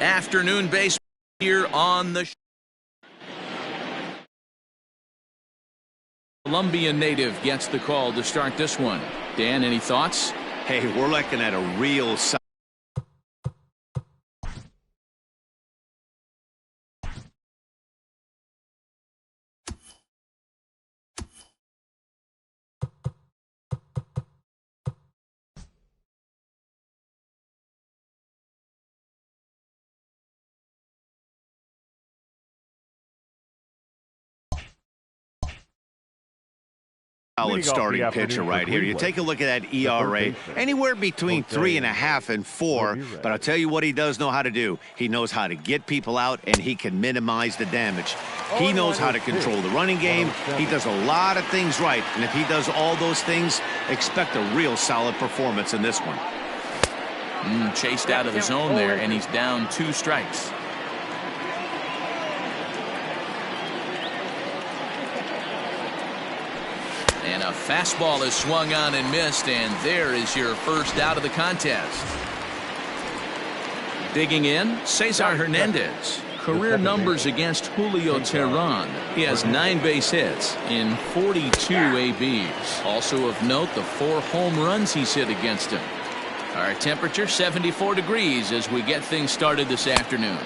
Afternoon baseball here on the Colombian native gets the call to start this one. Dan, any thoughts? Hey, we're looking at a real solid starting pitcher right here. You take a look at that ERA, anywhere between 3.5 and 4. But I'll tell you what he does know how to do. He knows how to get people out, and he can minimize the damage. He knows how to control the running game. He does a lot of things right. And if he does all those things, expect a real solid performance in this one. Chased out of the zone there, and he's down 2 strikes. And a fastball is swung on and missed, and there is your first out of the contest. Digging in, Cesar Hernandez. Career numbers against Julio Teheran. He has 9 base hits in 42 ABs. Also of note, the 4 home runs he's hit against him. Our temperature 74 degrees as we get things started this afternoon.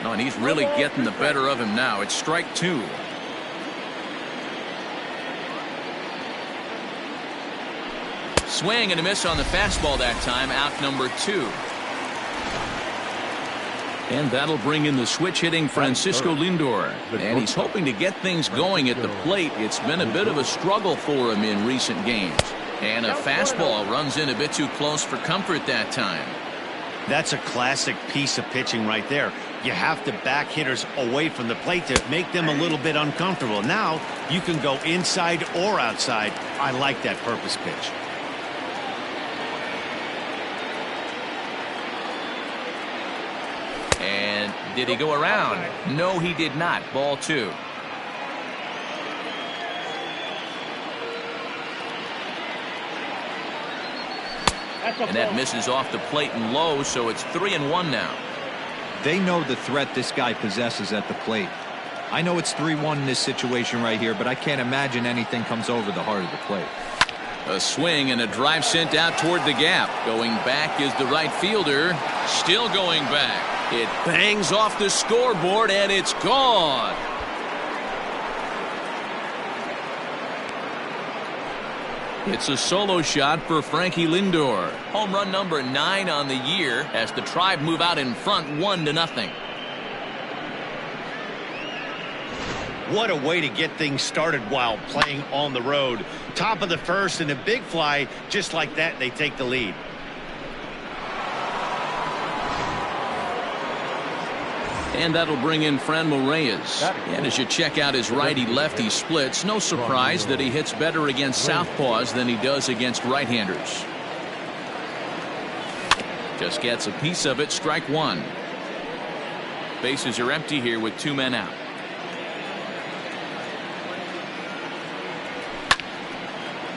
Oh, and he's really getting the better of him now. It's strike 2. Swing and a miss on the fastball that time, out number 2. And that'll bring in the switch hitting Francisco Lindor. And he's hoping to get things going at the plate. It's been a bit of a struggle for him in recent games. And a fastball runs in a bit too close for comfort that time. That's a classic piece of pitching right there. You have to back hitters away from the plate to make them a little bit uncomfortable. Now you can go inside or outside. I like that purpose pitch. And did he go around? No, he did not. Ball 2. And that misses off the plate and low, so it's 3-1 now. They know the threat this guy possesses at the plate. I know it's 3-1 in this situation right here, but I can't imagine anything comes over the heart of the plate. A swing and a drive sent out toward the gap. Going back is the right fielder. Still going back. It bangs off the scoreboard, and it's gone. It's a solo shot for Frankie Lindor. Home run number 9 on the year as the Tribe move out in front 1-0. What a way to get things started while playing on the road. Top of the first and a big fly. Just like that, they take the lead. And that'll bring in Franmil Reyes. And as you check out his righty-lefty splits, no surprise that he hits better against southpaws than he does against right-handers. Just gets a piece of it, strike 1. Bases are empty here with 2 men out.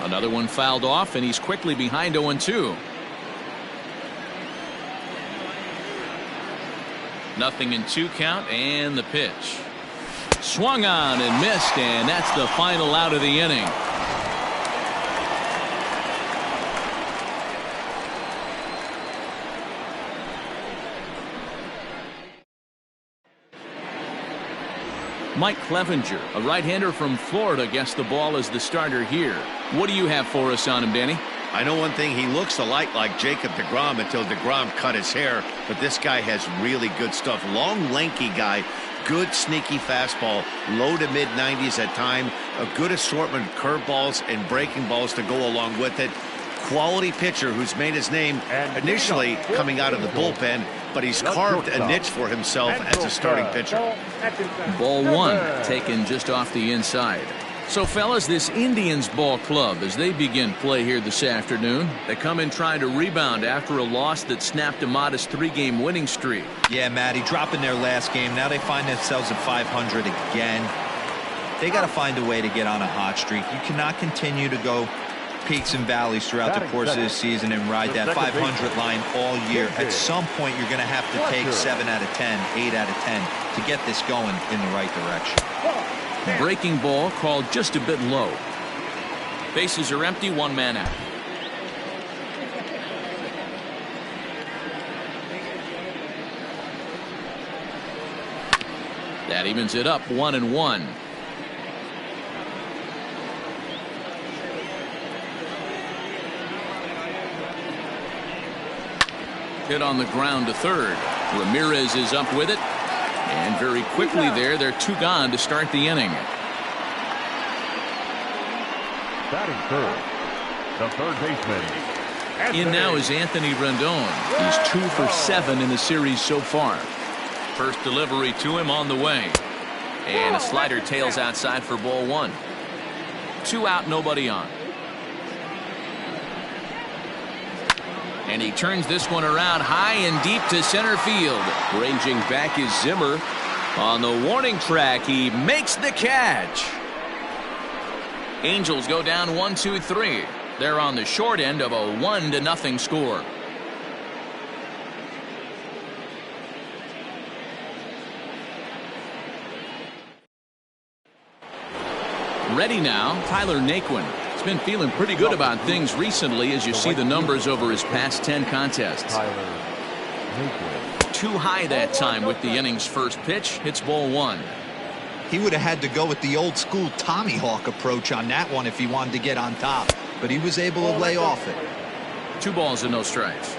Another one fouled off, and he's quickly behind 0-2. 0-2 count, and the pitch. Swung on and missed, and that's the final out of the inning. Mike Clevenger, a right-hander from Florida, gets the ball as the starter here. What do you have for us on him, Danny? I know one thing, he looks a lot like Jacob deGrom until deGrom cut his hair, but this guy has really good stuff. Long, lanky guy, good sneaky fastball, low to mid-90s at time, a good assortment of curveballs and breaking balls to go along with it. Quality pitcher who's made his name initially coming out of the bullpen, but he's carved a niche for himself as a starting pitcher. Ball 1 taken just off the inside. So, fellas, this Indians ball club, as they begin play here this afternoon, they come in trying to rebound after a loss that snapped a modest 3-game winning streak. Yeah, Matty, dropping their last game. Now they find themselves at 500 again. They got to find a way to get on a hot streak. You cannot continue to go peaks and valleys throughout the course of this season and ride that 500 line all year. At some point, you're going to have to take 7 out of 10, 8 out of 10 to get this going in the right direction. Breaking ball called just a bit low. Bases are empty, one man out. That evens it up 1-1. Hit on the ground to third. Ramirez is up with it. And very quickly there, they're 2 gone to start the inning. Batting third, the third baseman. In now is Anthony Rendon. He's 2 for 7 in the series so far. First delivery to him on the way. And a slider tails outside for ball 1. 2 out, nobody on. And he turns this one around high and deep to center field. Ranging back is Zimmer. On the warning track, he makes the catch. Angels go down 1-2-3. They're on the short end of a 1-0 score. Ready now, Tyler Naquin. He's been feeling pretty good about things recently as you see the numbers over his past 10 contests. Too high that time with the inning's first pitch. Hits ball 1. He would have had to go with the old school Tommy Hawk approach on that one if he wanted to get on top, but he was able to lay off it. 2 balls and no strikes.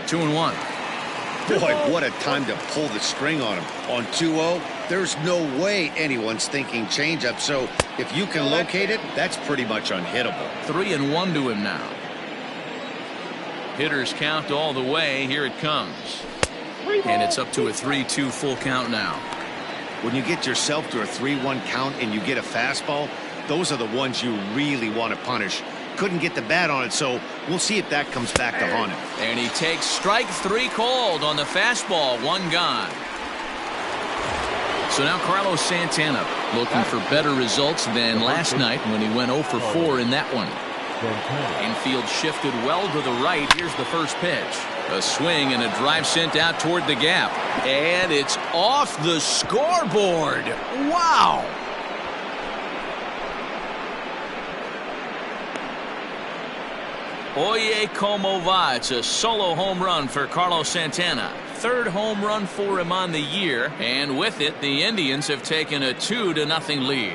Two and 1. Boy, what a time to pull the string on him. On 2-0, there's no way anyone's thinking changeup. So if you can locate it, that's pretty much unhittable. 3-1 to him now. Hitters count all the way. Here it comes. And it's up to a 3-2 full count now. When you get yourself to a 3-1 count and you get a fastball, those are the ones you really want to punish. Couldn't get the bat on it, so we'll see if that comes back to haunt him. And he takes strike 3 called on the fastball. 1 gone. So now Carlos Santana looking for better results than last night when he went 0 for 4 in that one. Infield shifted well to the right. Here's the first pitch. A swing and a drive sent out toward the gap. And it's off the scoreboard. Wow. Oye como va. It's a solo home run for Carlos Santana. 3rd home run for him on the year. And with it, the Indians have taken a 2-0 lead.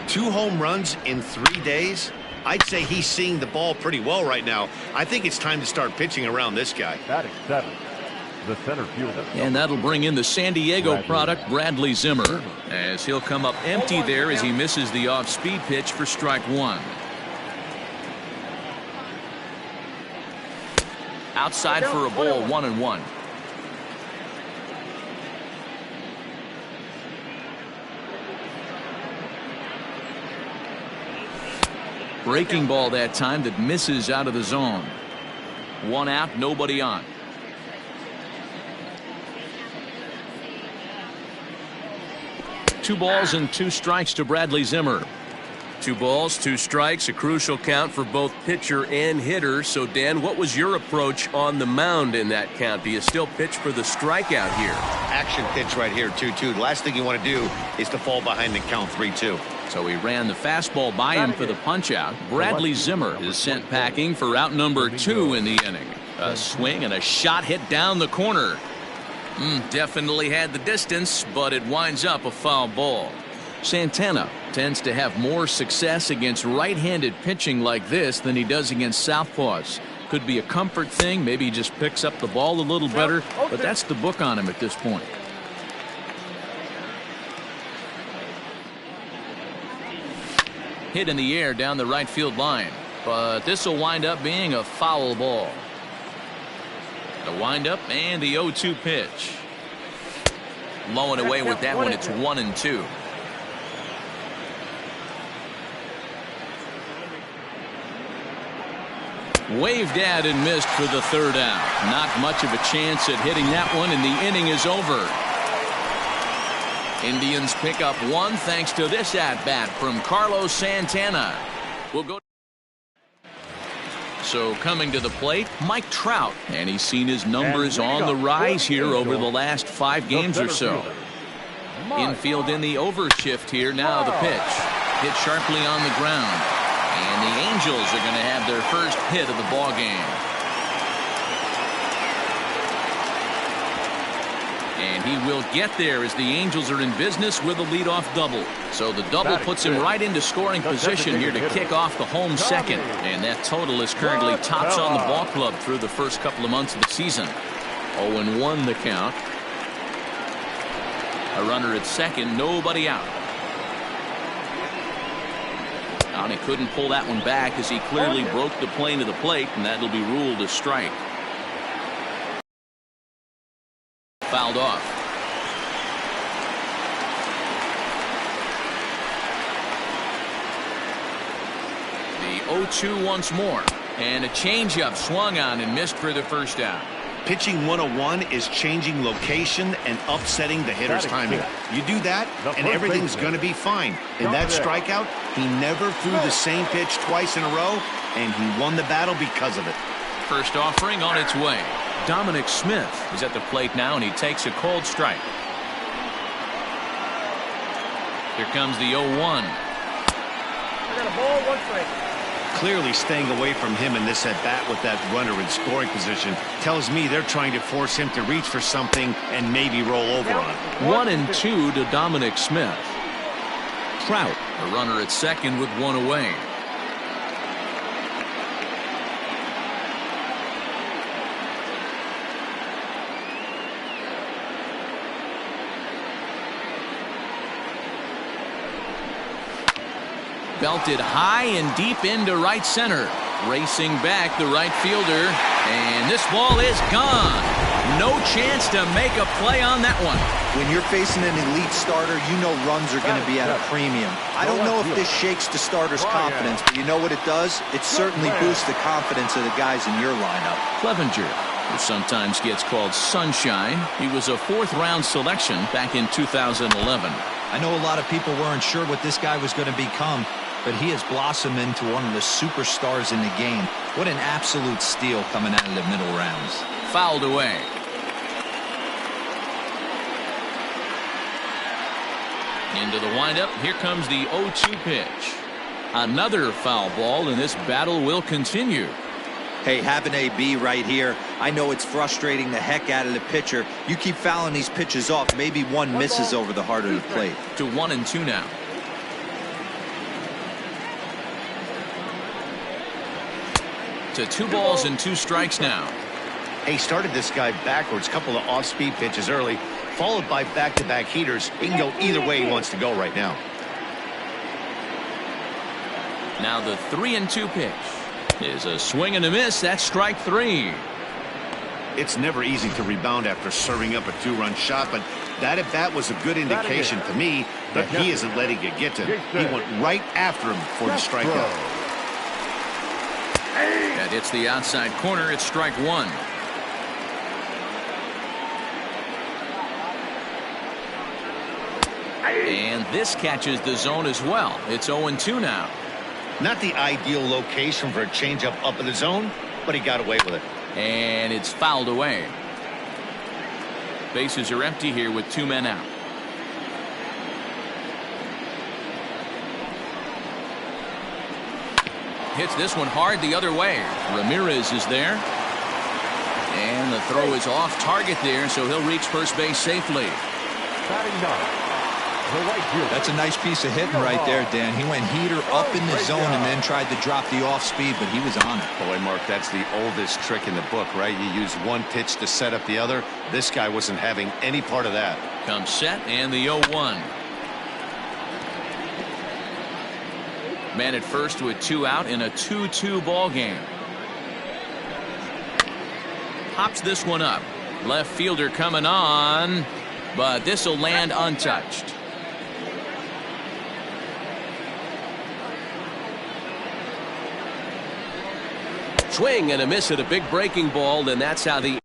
Two home runs in 3 days? I'd say he's seeing the ball pretty well right now. I think it's time to start pitching around this guy. Batting 7th, the center fielder. And that'll bring in the San Diego product, Bradley Zimmer, as he'll come up empty there as he misses the off-speed pitch for strike 1. Outside for a ball, 1-1. Breaking ball that time that misses out of the zone. 1 out, nobody on. Two balls and 2 strikes to Bradley Zimmer. 2 balls, 2 strikes, a crucial count for both pitcher and hitter. So, Dan, what was your approach on the mound in that count? Do you still pitch for the strikeout here? Action pitch right here, 2-2. The last thing you want to do is to fall behind the count 3-2. So he ran the fastball by him for the punch-out. Bradley Zimmer is sent packing for out number 2 in the inning. A swing and a shot hit down the corner. Definitely had the distance, but it winds up a foul ball. Santana tends to have more success against right-handed pitching like this than he does against southpaws. Could be a comfort thing. Maybe he just picks up the ball a little better, but that's the book on him at this point. Hit in the air down the right field line, but this will wind up being a foul ball. The windup and the 0-2 pitch. Low and away with that one. It's 1-2. Waved at and missed for the third out. Not much of a chance at hitting that one, and the inning is over. Indians pick up one thanks to this at-bat from Carlos Santana. We'll go. So coming to the plate, Mike Trout, and he's seen his numbers on the rise here over the last 5 games or so. Infield in the overshift here. Now the pitch. Hit sharply on the ground. And the Angels are going to have their first hit of the ball game. And he will get there as the Angels are in business with a leadoff double. So the double puts him right into scoring position here to kick off the home second. And that total is currently tops on the ball club through the first couple of months of the season. 0-1 the count. A runner at second, nobody out. And he couldn't pull that one back as he clearly broke the plane of the plate, and that'll be ruled a strike. Fouled off. The 0-2 once more. And a changeup swung on and missed for the first out. Pitching 101 is changing location and upsetting the hitter's timing. You do that, and everything's going to be fine. In that strikeout, he never threw the same pitch twice in a row, and he won the battle because of it. First offering on its way. Dominic Smith is at the plate now, and he takes a cold strike. Here comes the 0-1. Clearly staying away from him in this at-bat with that runner in scoring position tells me they're trying to force him to reach for something and maybe roll over on it. 1-2 to Dominic Smith. Trout, a runner at second with one away. Belted high and deep into right center. Racing back the right fielder. And this ball is gone. No chance to make a play on that one. When you're facing an elite starter, you know runs are going to be at a premium. I don't know if this shakes the starter's confidence, but you know what it does? It certainly boosts the confidence of the guys in your lineup. Clevenger, who sometimes gets called Sunshine. He was a 4th-round selection back in 2011. I know a lot of people weren't sure what this guy was going to become, but he has blossomed into one of the superstars in the game. What an absolute steal coming out of the middle rounds. Fouled away. Into the windup. Here comes the 0-2 pitch. Another foul ball, and this battle will continue. Hey, have an AB right here. I know it's frustrating the heck out of the pitcher. You keep fouling these pitches off. Maybe one misses over the heart of the plate. To 1-2 now. To 2 balls and 2 strikes now. He started this guy backwards, couple of off-speed pitches early, followed by back-to-back heaters. He can go either way he wants to go right now. Now the 3-2 pitch is a swing and a miss. That's strike 3. It's never easy to rebound after serving up a 2-run shot, but that at-bat was a good indication to me that he isn't letting it get to him. He went right after him for the strikeout. That hits the outside corner. It's strike 1. And this catches the zone as well. It's 0-2 now. Not the ideal location for a changeup up in the zone, but he got away with it. And it's fouled away. Bases are empty here with 2 men out. Hits this one hard the other way. Ramirez is there. And the throw is off target there, so he'll reach first base safely. That's a nice piece of hitting right there, Dan. He went heater up in the zone and then tried to drop the off speed, but he was on it. Boy, Mark, that's the oldest trick in the book, right? You use one pitch to set up the other. This guy wasn't having any part of that. Comes set and the 0-1. Man at first with 2 out in a 2-2 ball game. Pops this one up. Left fielder coming on, but this will land untouched. swing and a miss at a big breaking ball, and that's how the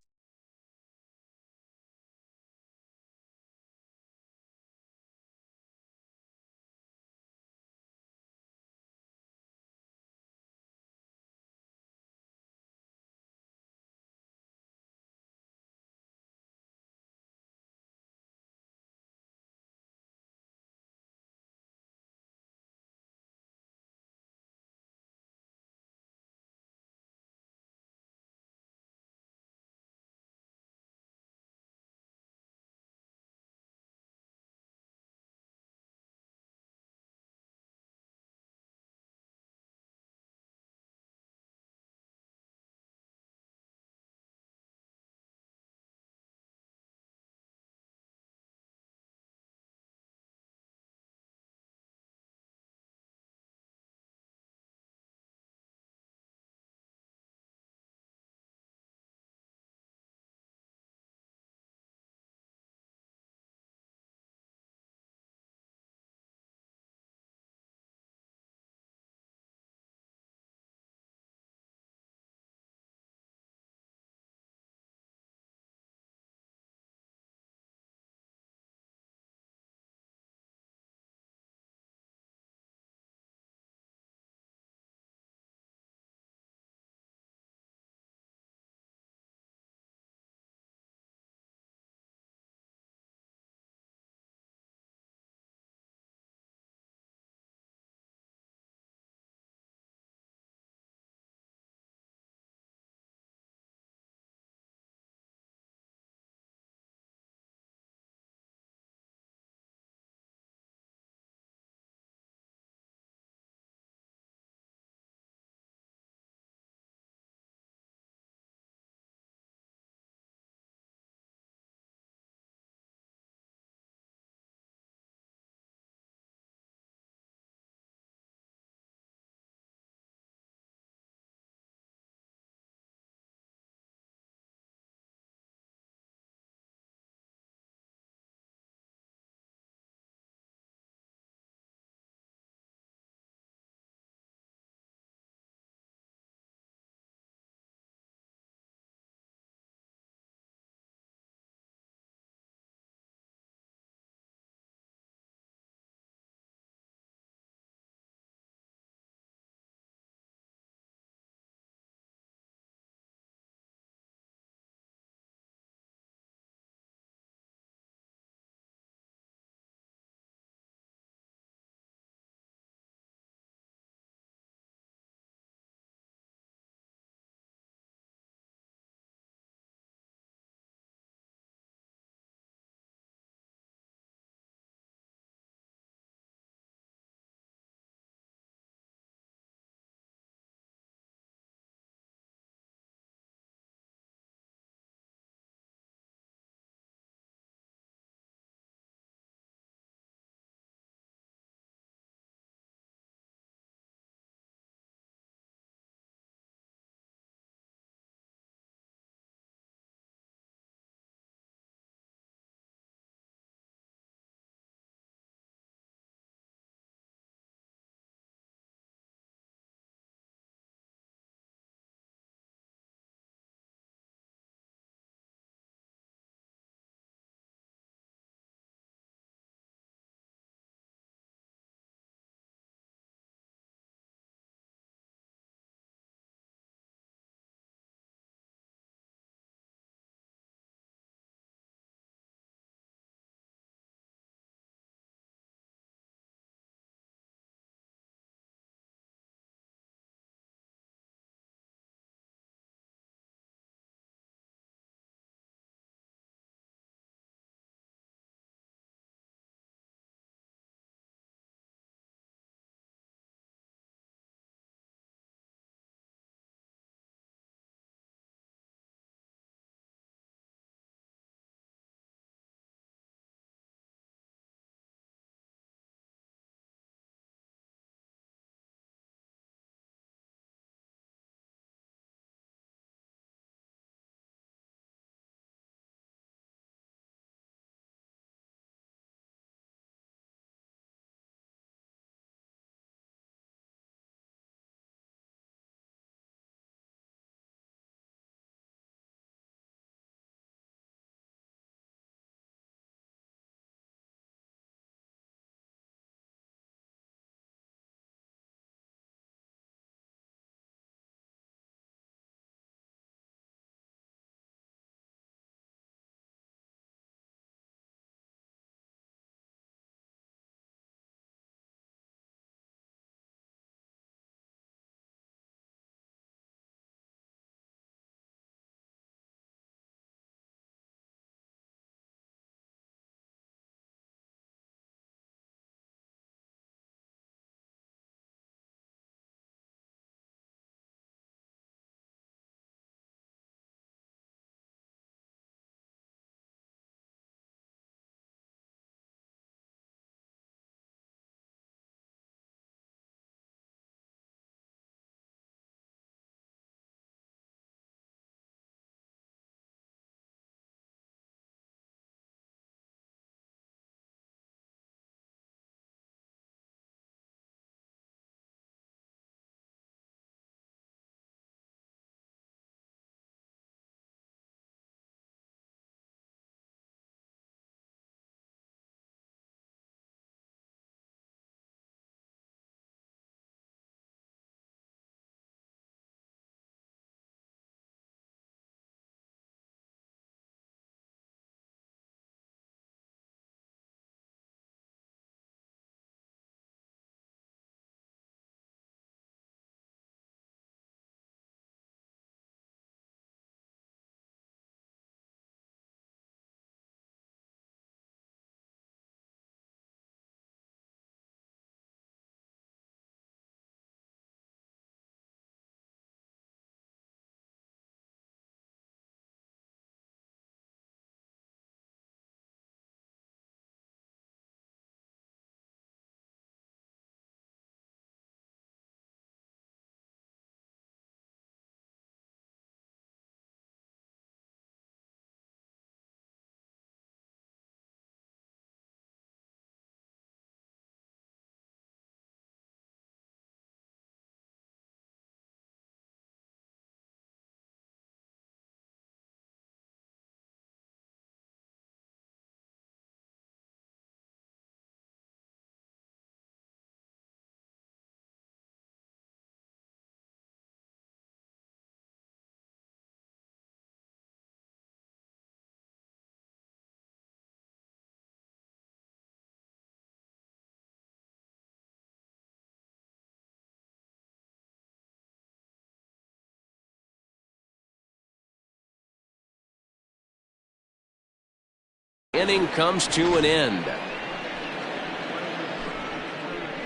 inning comes to an end.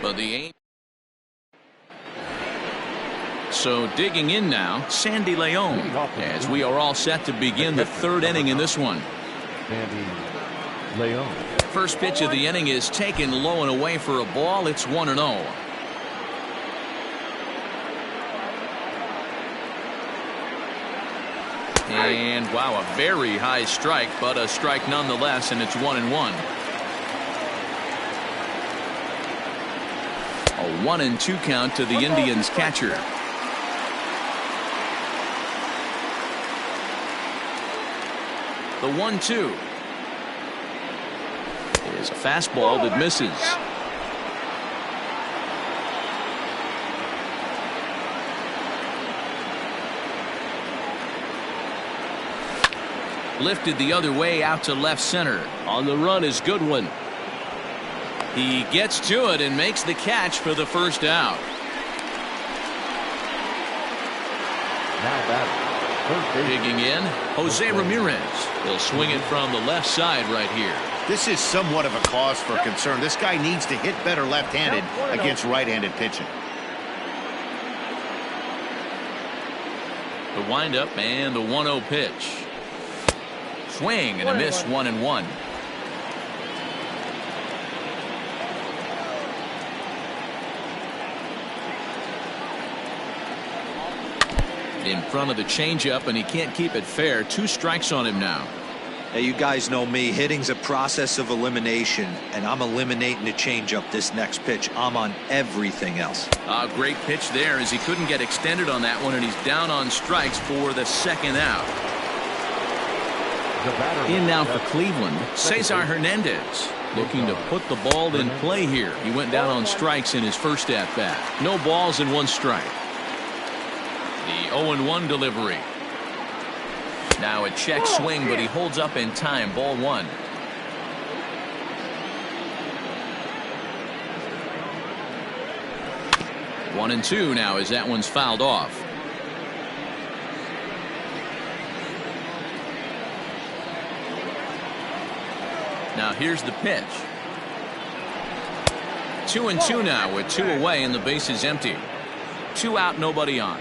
But so digging in now, Sandy Leon, as we are all set to begin the third inning in this one. Sandy Leon. First pitch of the inning is taken low and away for a ball. It's 1-0. And wow, a very high strike, but a strike nonetheless, and it's 1-1. A 1-2 count to the Indians catcher. The 1-2 is a fastball that misses. Lifted the other way out to left center. On the run is Goodwin. He gets to it and makes the catch for the first out. Now batting. Digging in, Jose Ramirez. He'll swing it from the left side right here. This is somewhat of a cause for concern. This guy needs to hit better left-handed against right-handed pitching. The windup and the 1-0 pitch. Swing and a miss, 1-1. In front of the changeup, and he can't keep it fair. 2 strikes on him now. Hey, you guys know me. Hitting's a process of elimination, and I'm eliminating the changeup this next pitch. I'm on everything else. Great pitch there as he couldn't get extended on that one, and he's down on strikes for the second out. In now for Cleveland, Cesar Hernandez, looking to put the ball in play here. He went down on strikes in his first at-bat. No balls and 1 strike. The 0-1 delivery. Now a check swing, but he holds up in time. Ball 1. One and 2 now as that one's fouled off. Now here's the pitch. 2-2 now with 2 away and the base is empty. 2 out, nobody on.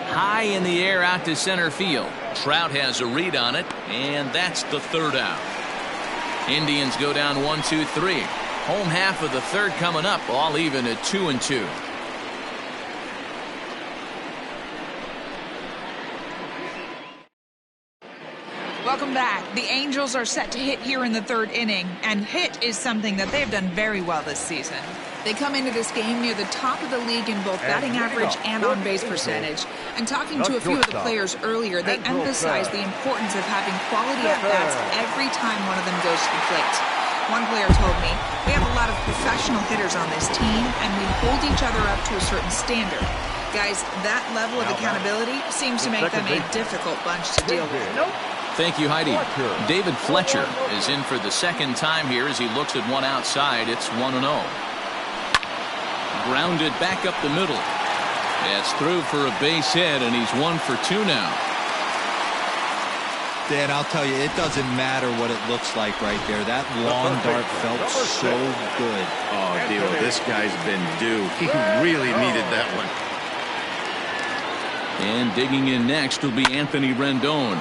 High in the air out to center field. Trout has a read on it, and that's the third out. Indians go down 1-2-3. Home half of the third coming up, all even at 2-2. Welcome back. The Angels are set to hit here in the third inning, and hit is something that they've done very well this season. They come into this game near the top of the league in both batting average and on-base percentage. And talking to a few of the players earlier, they emphasize the importance of having quality at-bats every time one of them goes to the plate. One player told me, "We have a lot of professional hitters on this team, and we hold each other up to a certain standard." Guys, that level of accountability seems to make them a difficult bunch to deal with. Thank you, Heidi. David Fletcher is in for the second time here as he looks at one outside. It's 1-0. Grounded back up the middle. It's through for a base hit, and he's 1 for 2 now. Dan, I'll tell you, it doesn't matter what it looks like right there. That long dart felt so good. Oh, Dio, this guy's been due. He really needed that one. And digging in next will be Anthony Rendon.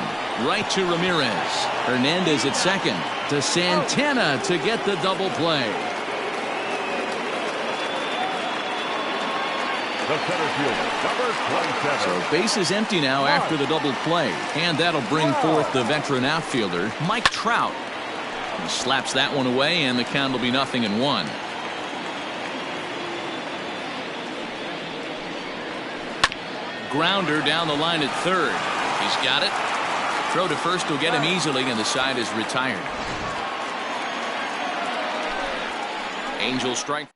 Right to Ramirez. Hernandez at second. To Santana to get the double play. The center fielder, number 27. So base is empty now after the double play. And that'll bring forth the veteran outfielder, Mike Trout. He slaps that one away, and the count will be 0-1. Grounder down the line at third. He's got it. Throw to first will get him easily, and the side is retired. Angel strike.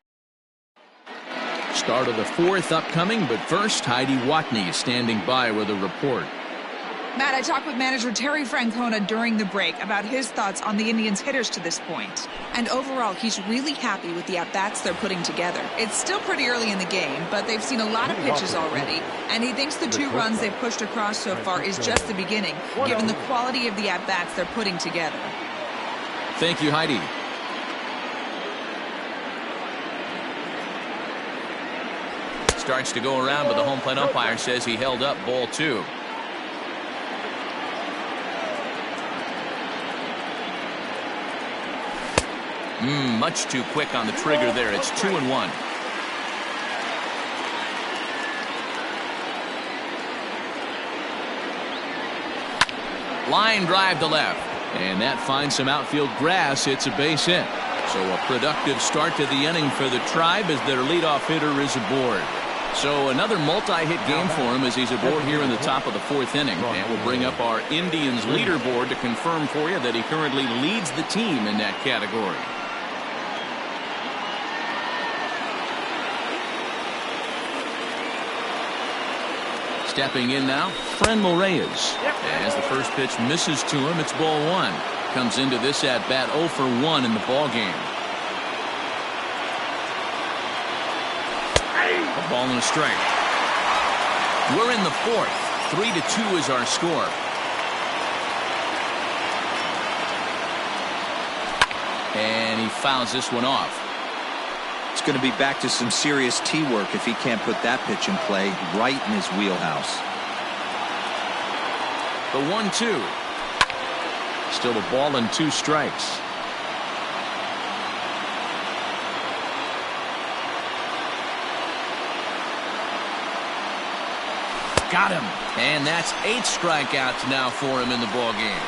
Start of the fourth upcoming, but first Heidi Watney standing by with a report. Matt, I talked with manager Terry Francona during the break about his thoughts on the Indians' hitters to this point. And overall, he's really happy with the at-bats they're putting together. It's still pretty early in the game, but they've seen a lot of pitches already. And he thinks the 2 runs they've pushed across so far is just the beginning, given the quality of the at-bats they're putting together. Thank you, Heidi. Starts to go around, but the home plate umpire says he held up ball 2. Much too quick on the trigger there. It's 2-1. Line drive to left. And that finds some outfield grass. It's a base hit. So a productive start to the inning for the Tribe as their leadoff hitter is aboard. So another multi-hit game for him as he's aboard here in the top of the 4th inning. And we'll bring up our Indians leaderboard to confirm for you that he currently leads the team in that category. Stepping in now, Franmil Reyes. As the first pitch misses to him, it's ball 1. Comes into this at-bat 0 for 1 in the ball game. A ball and a strike. We're in the 4th. 3-2 is our score. And he fouls this one off. It's going to be back to some serious tee work if he can't put that pitch in play right in his wheelhouse. The 1-2. Still a ball and 2 strikes. Got him. And that's 8 strikeouts now for him in the ball game.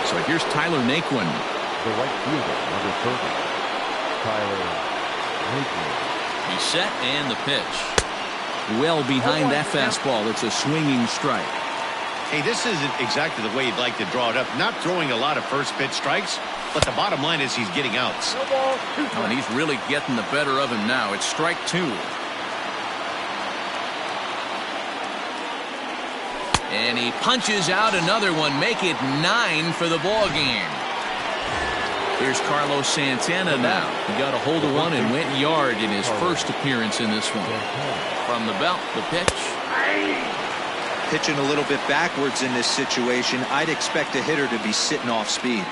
So here's Tyler Naquin. The right fielder, number 30. Tyler Naquin. He's set and the pitch. Well behind that fastball. It's a swinging strike. Hey, this isn't exactly the way you'd like to draw it up. Not throwing a lot of first pitch strikes, but the bottom line is he's getting outs. Oh, and he's really getting the better of him now. It's strike 2. And he punches out another one. Make it 9 for the ball game. Here's Carlos Santana now. He got a hold of one and went yard in his first appearance in this one. From the belt, the pitch. Pitching a little bit backwards in this situation, I'd expect a hitter to be sitting off speed.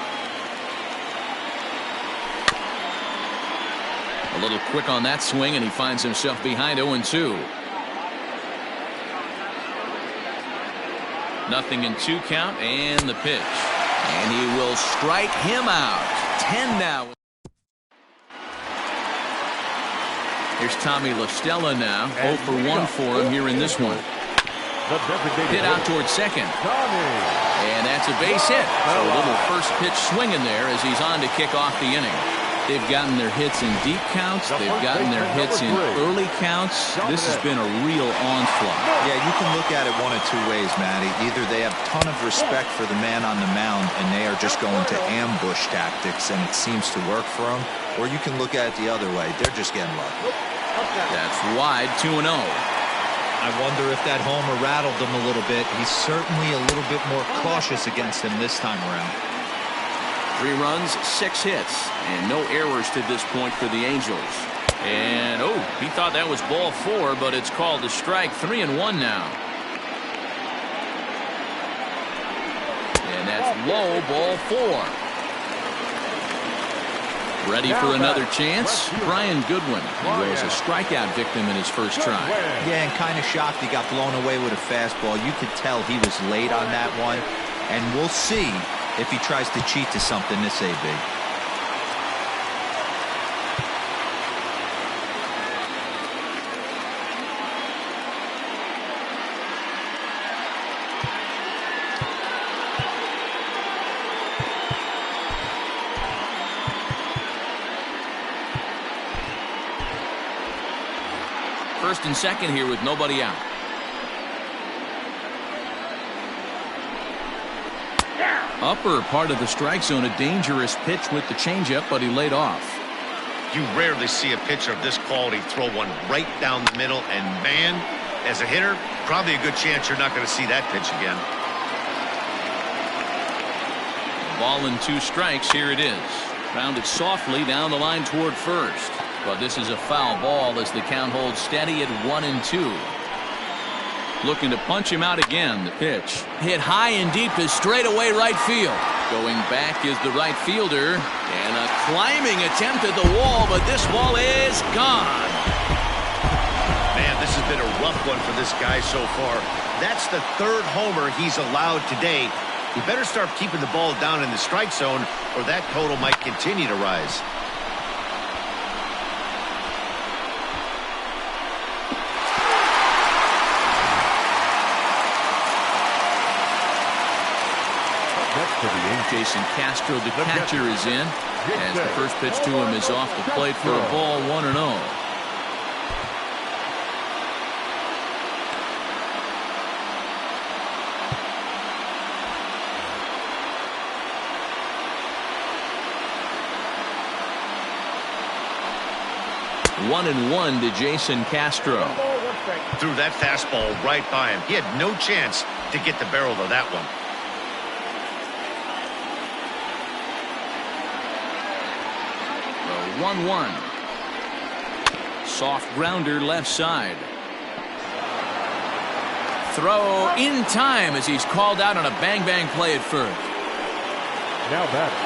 A little quick on that swing, and he finds himself behind 0-2. Nothing in 2 count, and the pitch. And he will strike him out. 10 now. Here's Tommy La Stella now. 0 for 1 for him here in this one. Hit out towards second. And that's a base hit. So a little first pitch swinging there as he's on to kick off the inning. They've gotten their hits in deep counts. They've gotten their hits in early counts. This has been a real onslaught. Yeah, you can look at it one of 2 ways, Matty. Either they have a ton of respect for the man on the mound and they are just going to ambush tactics and it seems to work for them, or you can look at it the other way. They're just getting lucky. That's wide, 2-0. I wonder if that homer rattled him a little bit. He's certainly a little bit more cautious against him this time around. 3 runs, 6 hits, and no errors to this point for the Angels. And, oh, he thought that was ball 4, but it's called a strike. 3-1 now. And that's low, ball 4. Ready for another chance? Brian Goodwin. He was a strikeout victim in his first try. Yeah, and kind of shocked he got blown away with a fastball. You could tell he was late on that one. And we'll see if he tries to cheat to something this AB. First and second here with nobody out. Upper part of the strike zone, a dangerous pitch with the changeup, but he laid off. You rarely see a pitcher of this quality throw one right down the middle, and man, As a hitter, probably a good chance you're not going to see that pitch again. Ball and 2 strikes. Here it is. Grounded softly down the line toward first. But this is a foul ball as the count holds steady at 1-2. Looking to punch him out again. The pitch hit high and deep to straightaway right field. Going back is the right fielder. And a climbing attempt at the wall, but this ball is gone. Man, this has been a rough one for this guy so far. That's the 3rd homer he's allowed today. He better start keeping the ball down in the strike zone, or that total might continue to rise. Jason Castro, the catcher, is in as the first pitch to him is off the plate for a ball, 1-0. One and 1 to Jason Castro. Threw that fastball right by him. He had no chance to get the barrel of that one. 1-1. Soft grounder left side. Throw in time as he's called out on a bang-bang play at first. Now batting.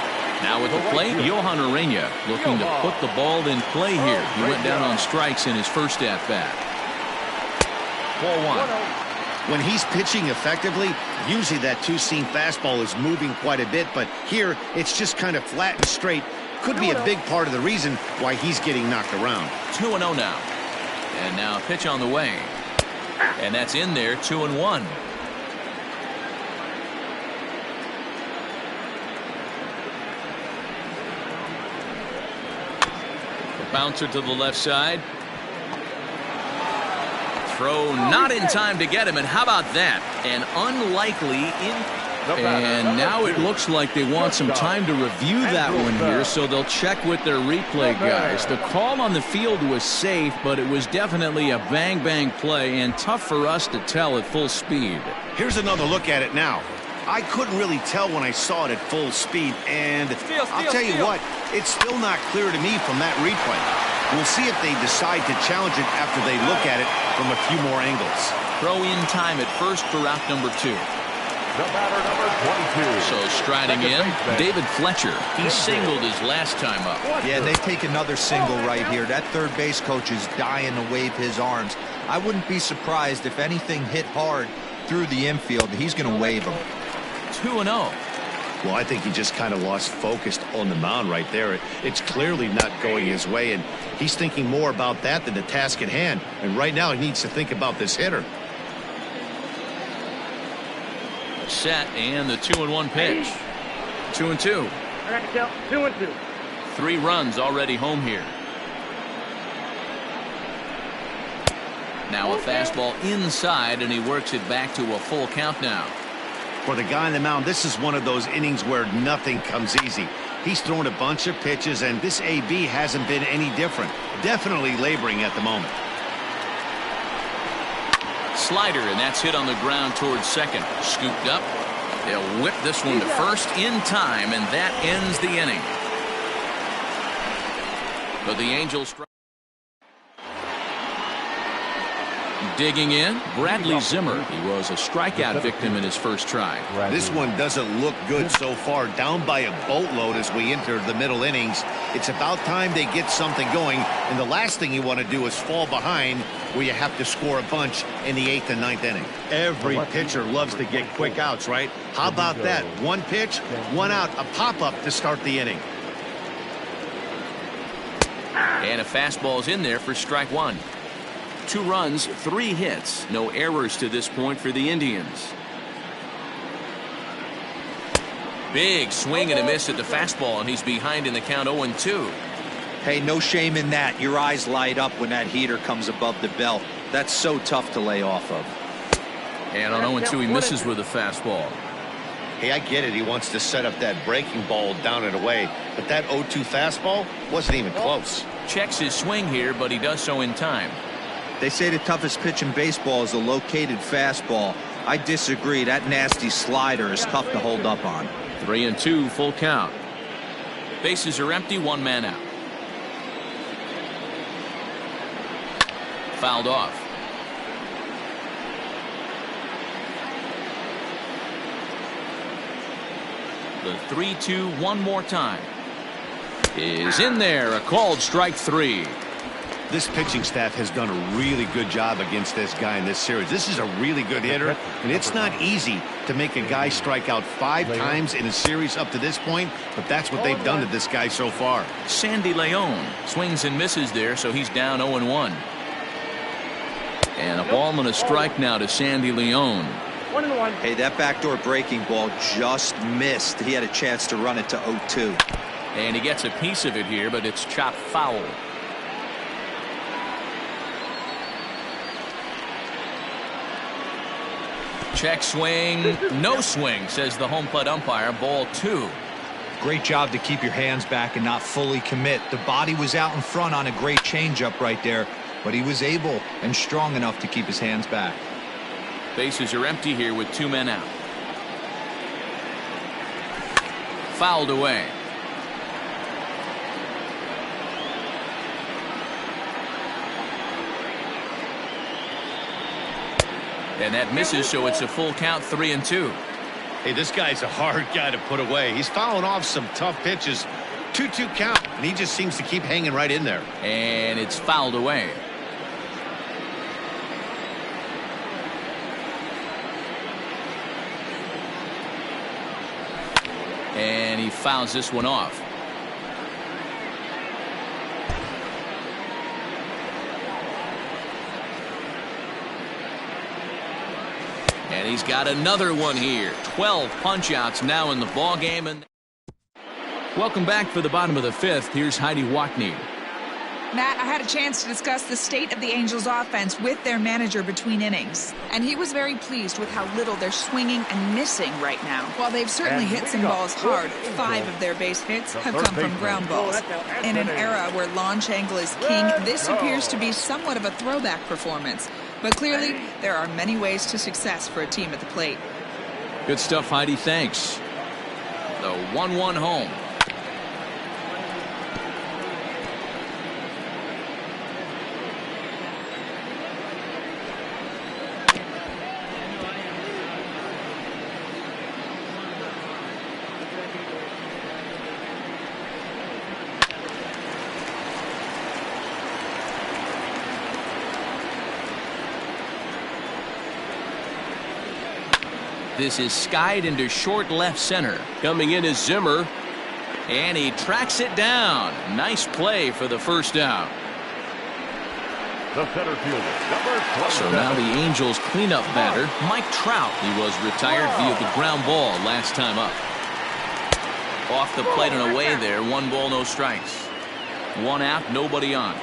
Now with the plate, Johan Urena looking to put the ball in play here. He went down on strikes in his first at-bat. 4-1. When he's pitching effectively, usually that two-seam fastball is moving quite a bit, but here it's just kind of flat and straight. Could be a big part of the reason why he's getting knocked around. 2-0 now. And now a pitch on the way. And that's in there, 2-1. The bouncer to the left side. Throw not in time to get him, and how about that? An unlikely and now it looks like they want some time to review that one here, so they'll check with their replay guys. The call on the field was safe, but it was definitely a bang-bang play and tough for us to tell at full speed. Here's another look at it now. I couldn't really tell when I saw it at full speed, and I'll tell you what, it's still not clear to me from that replay. We'll see if they decide to challenge it after they look at it from a few more angles. Throw in time at first for out number 2. The batter, number 22. So striding in, David Fletcher. He singled his last time up. Yeah, they take another single right here. That third base coach is dying to wave his arms. I wouldn't be surprised if anything hit hard through the infield. He's going to wave them. 2-0. Well, I think he just kind of lost focus on the mound right there. It's clearly not going his way, and he's thinking more about that than the task at hand. And right now he needs to think about this hitter. Set, and the 2-1 pitch. 2-2. 2-2. 3 runs already home here. Now a fastball inside, and he works it back to a full count now. For the guy on the mound, this is one of those innings where nothing comes easy. He's thrown a bunch of pitches, and this AB hasn't been any different. Definitely laboring at the moment. Slider, and that's hit on the ground towards second. Scooped up. They'll whip this one to first in time, and that ends the inning. But the Angels digging in, Bradley Zimmer. He was a strikeout victim in his first try. This one doesn't look good so far. Down by a boatload as we enter the middle innings. It's about time they get something going, and the last thing you want to do is fall behind where you have to score a bunch in the 8th and 9th inning. Every pitcher loves to get quick outs, right? How about that? One pitch, one out, a pop-up to start the inning. And a fastball's in there for strike 1. 2 runs, 3 hits. No errors to this point for the Indians. Big swing and a miss at the fastball, and he's behind in the count 0-2. Hey, no shame in that. Your eyes light up when that heater comes above the belt. That's so tough to lay off of. And on 0-2, he misses with a fastball. Hey, I get it. He wants to set up that breaking ball down and away, but that 0-2 fastball wasn't even close. Checks his swing here, but he does so in time. They say the toughest pitch in baseball is a located fastball. I disagree. That nasty slider is tough to hold up on. 3-2, full count. Bases are empty, one man out. Fouled off. The 3-2 one more time. Is in there. A called strike 3. This pitching staff has done a really good job against this guy in this series. This is a really good hitter, and it's not easy to make a guy strike out 5 times in a series up to this point, but that's what they've done to this guy so far. Sandy Leon swings and misses there, so he's down 0-1. And a ball and a strike now to Sandy Leon. 1-1. Hey, that backdoor breaking ball just missed. He had a chance to run it to 0-2. And he gets a piece of it here, but it's chopped foul. Check swing, no swing, says the home plate umpire. Ball 2. Great job to keep your hands back and not fully commit. The body was out in front on a great changeup right there, but he was able and strong enough to keep his hands back. Bases are empty here with 2 men out. Fouled away. And that misses, so it's a full count, 3-2. Hey, this guy's a hard guy to put away. He's fouling off some tough pitches. 2-2 count, and he just seems to keep hanging right in there. And it's fouled away. And he fouls this one off. And he's got another one here. 12 punch-outs now in the ball game. And welcome back for the bottom of the 5th. Here's Heidi Watney. Matt, I had a chance to discuss the state of the Angels offense with their manager between innings, and he was very pleased with how little they're swinging and missing right now. While they've certainly hit some balls hard, 5 of their base hits have come from ground balls. In an era where launch angle is king, this appears to be somewhat of a throwback performance. But clearly, there are many ways to success for a team at the plate. Good stuff, Heidi. Thanks. The 1-1 home. This is skied into short left center. Coming in is Zimmer. And he tracks it down. Nice play for the first out. The center fielder, number 27. So now the Angels cleanup batter, Mike Trout. He was retired via the ground ball last time up. Off the plate and away there. 1 ball, no strikes. 1 out, nobody on.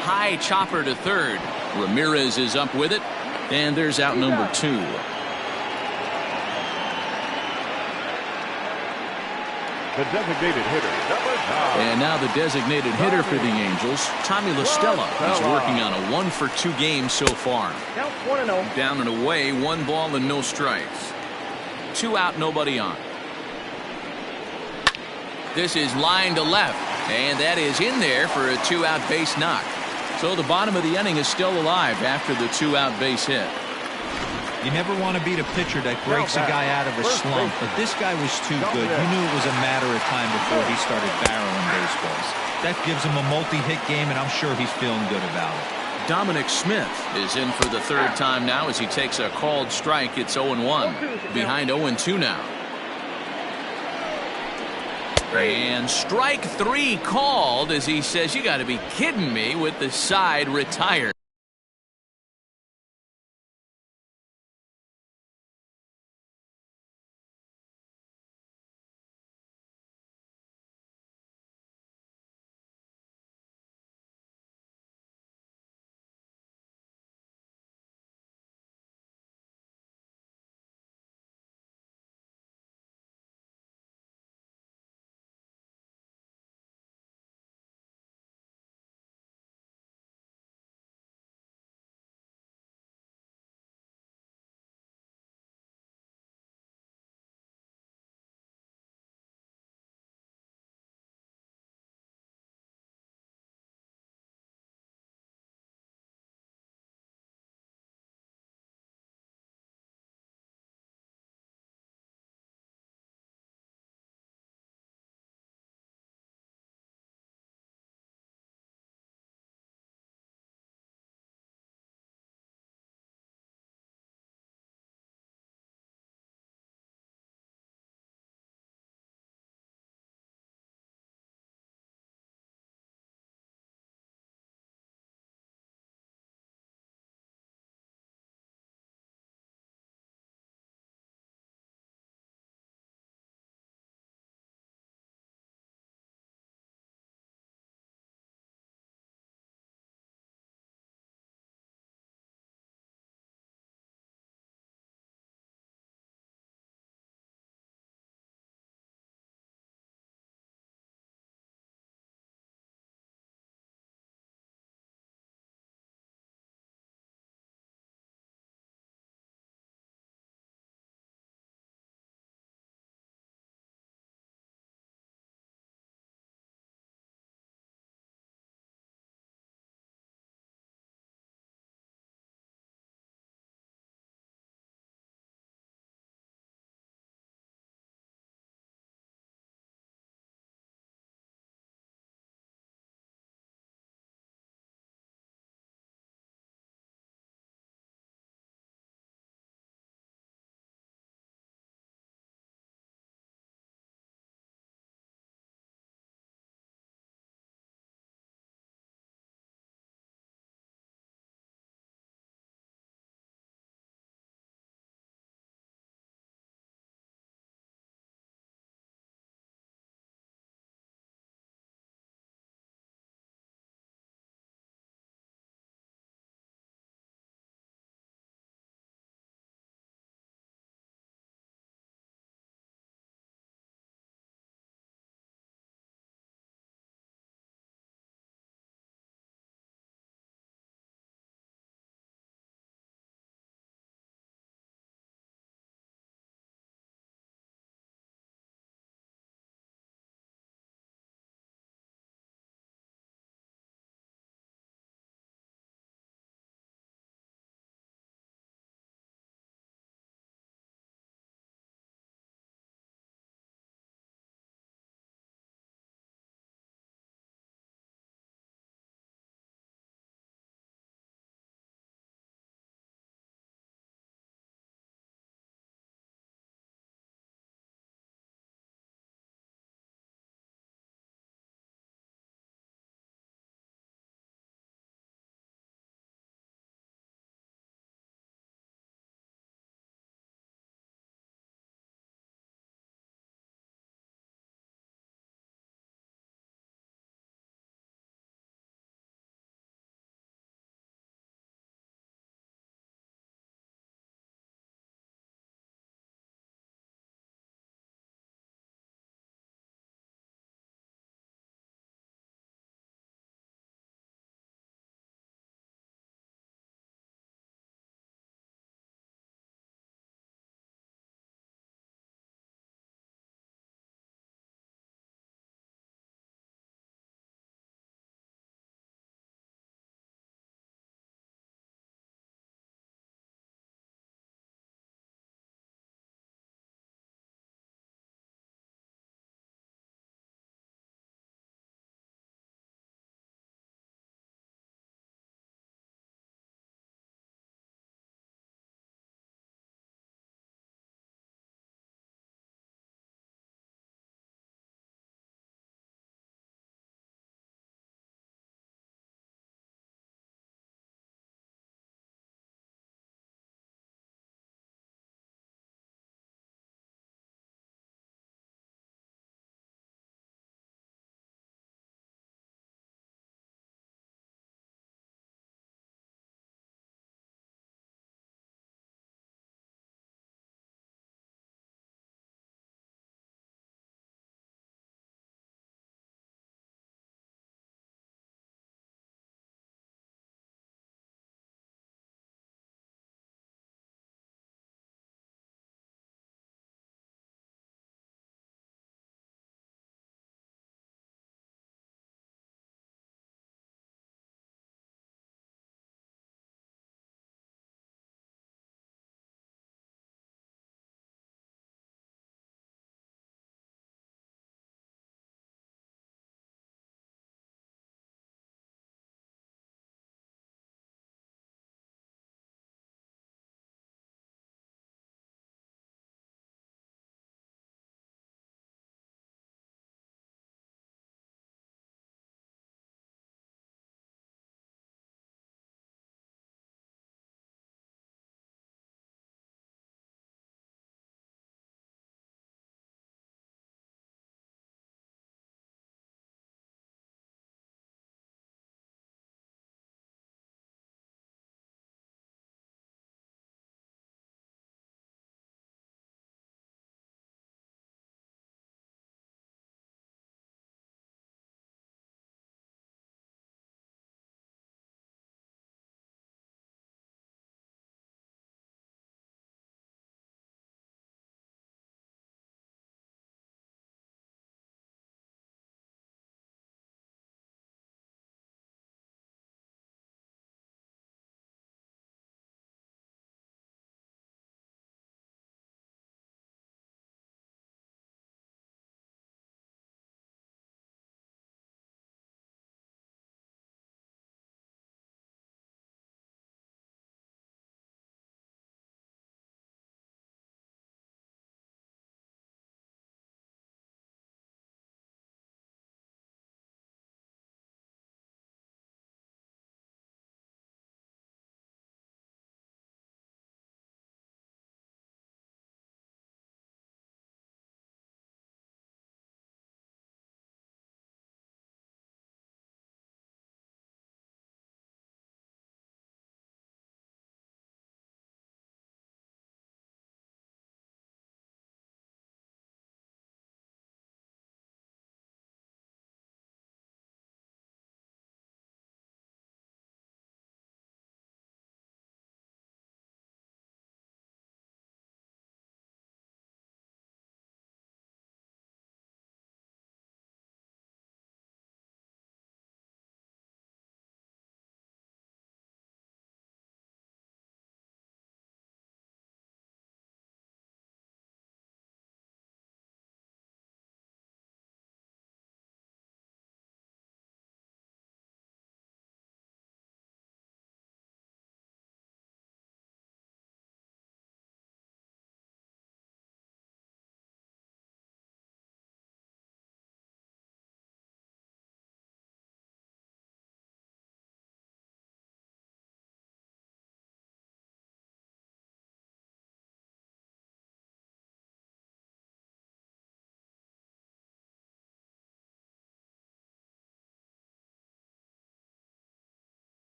High chopper to third. Ramirez is up with it, and there's out number 2. The designated hitter, number 9. And now the designated hitter for the Angels, Tommy La Stella. He's working on a 1-for-2 game so far. Count 1-0. Down and away, 1 ball and no strikes. 2 out, nobody on. This is line to left, and that is in there for a 2-out base knock. So the bottom of the inning is still alive after the 2-out base hit. You never want to beat a pitcher that breaks a guy out of a slump, but this guy was too good. You knew it was a matter of time before he started barreling baseballs. That gives him a multi-hit game, and I'm sure he's feeling good about it. Dominic Smith is in for the 3rd time now as he takes a called strike. It's 0-1. Behind 0-2 now. And strike 3 called as he says, you got to be kidding me, with the side retired.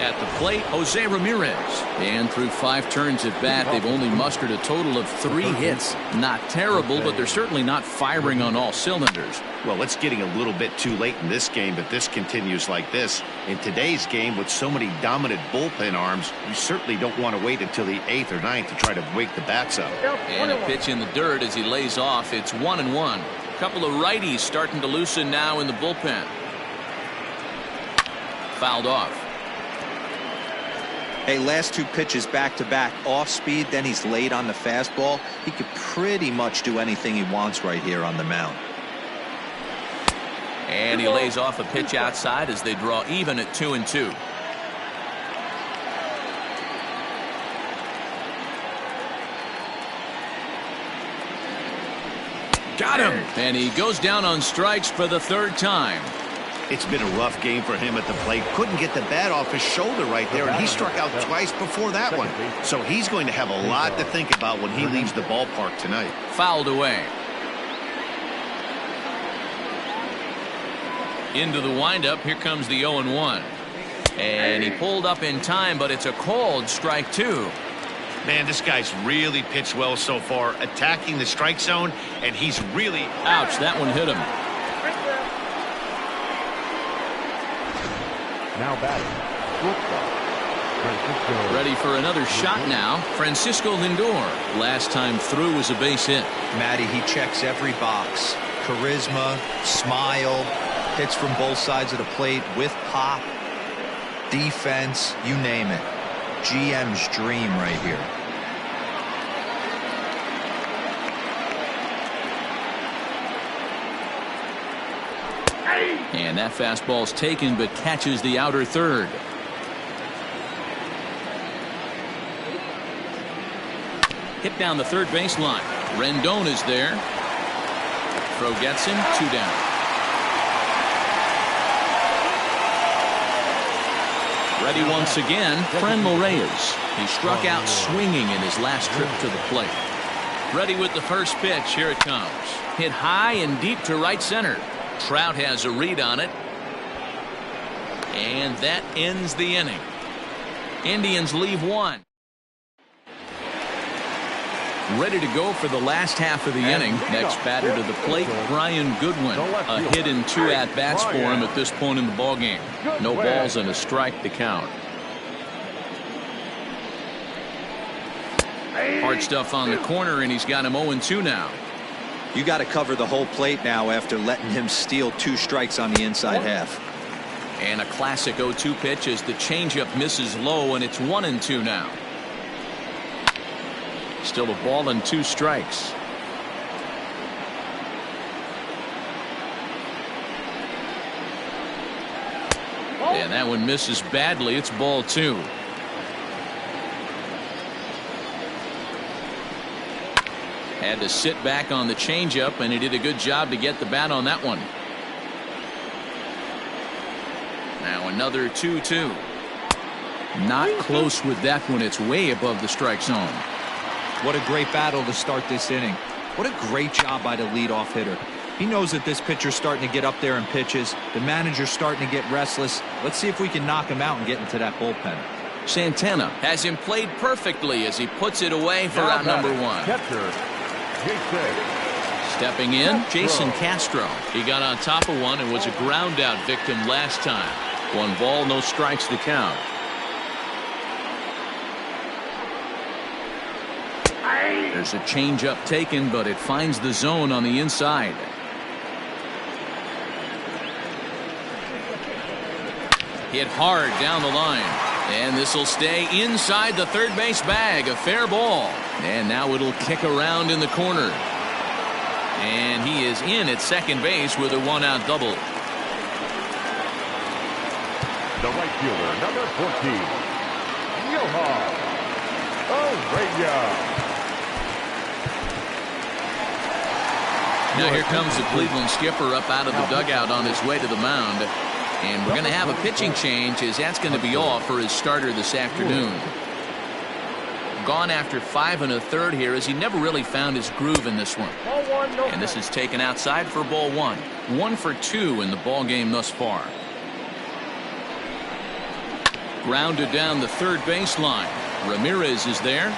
At the plate, Jose Ramirez. And through 5 turns at bat, they've only mustered a total of 3 hits. Not terrible, but they're certainly not firing on all cylinders. Well, it's getting a little bit too late in this game, but this continues like this. In today's game, with so many dominant bullpen arms, you certainly don't want to wait until the 8th or 9th to try to wake the bats up. And a pitch in the dirt as he lays off. It's 1-1. A couple of righties starting to loosen now in the bullpen. Fouled off. Hey, last 2 pitches back-to-back off speed, then he's late on the fastball. He could pretty much do anything he wants right here on the mound. And he lays off a pitch outside as they draw even at 2-2. Got him! And he goes down on strikes for the 3rd time. It's been a rough game for him at the plate. Couldn't get the bat off his shoulder right there, and he struck out twice before that one. So he's going to have a lot to think about when he leaves the ballpark tonight. Fouled away. Into the windup. Here comes the 0-1. And he pulled up in time, but it's a called strike 2. Man, this guy's really pitched well so far, attacking the strike zone, and he's really... Ouch, that one hit him. Now batting, Francisco. Ready for another shot now. Francisco Lindor. Last time through was a base hit. Matty, he checks every box. Charisma, smile, hits from both sides of the plate with pop, defense, you name it. GM's dream right here. And that fastball's taken but catches the outer third. Hit down the third baseline. Rendon is there. Throw gets him. 2 down. Ready once again, Franmil Reyes. He struck out swinging in his last trip to the plate. Ready with the first pitch. Here it comes. Hit high and deep to right center. Trout has a read on it. And that ends the inning. Indians leave 1. Ready to go for the last half of the inning. Next batter to the plate, Brian Goodwin. A hit and 2 at-bats for him at this point in the ballgame. No balls and a strike to count. Hard stuff on the corner, and he's got him 0-2 now. You got to cover the whole plate now after letting him steal 2 strikes on the inside half. And a classic 0-2 pitch as the changeup misses low, and it's 1-2 now. Still a ball and 2 strikes. And that one misses badly. It's ball 2. Had to sit back on the changeup, and he did a good job to get the bat on that one. Now another 2-2. Not close with that one. It's way above the strike zone. What a great battle to start this inning. What a great job by the leadoff hitter. He knows that this pitcher's starting to get up there in pitches. The manager's starting to get restless. Let's see if we can knock him out and get into that bullpen. Santana has him played perfectly as he puts it away for out number 1. Catcher, Stepping in, Jason Castro. He got on top of one and was a ground out victim last time. 1 ball, no strikes to count. There's a changeup taken, but it finds the zone on the inside. Hit hard down the line. And this will stay inside the third base bag. A fair ball. And now it'll kick around in the corner. And he is in at second base with a 1-out double. The right fielder, number 14, Johan Oraya. Now here comes the Cleveland skipper up out of the dugout on his way to the mound. And we're going to have a pitching change as that's going to be all for his starter this afternoon. Gone after 5 1/3 here as he never really found his groove in this one. And this is taken outside for ball 1. 1 for 2 in the ball game thus far. Grounded down the third baseline. Ramirez is there.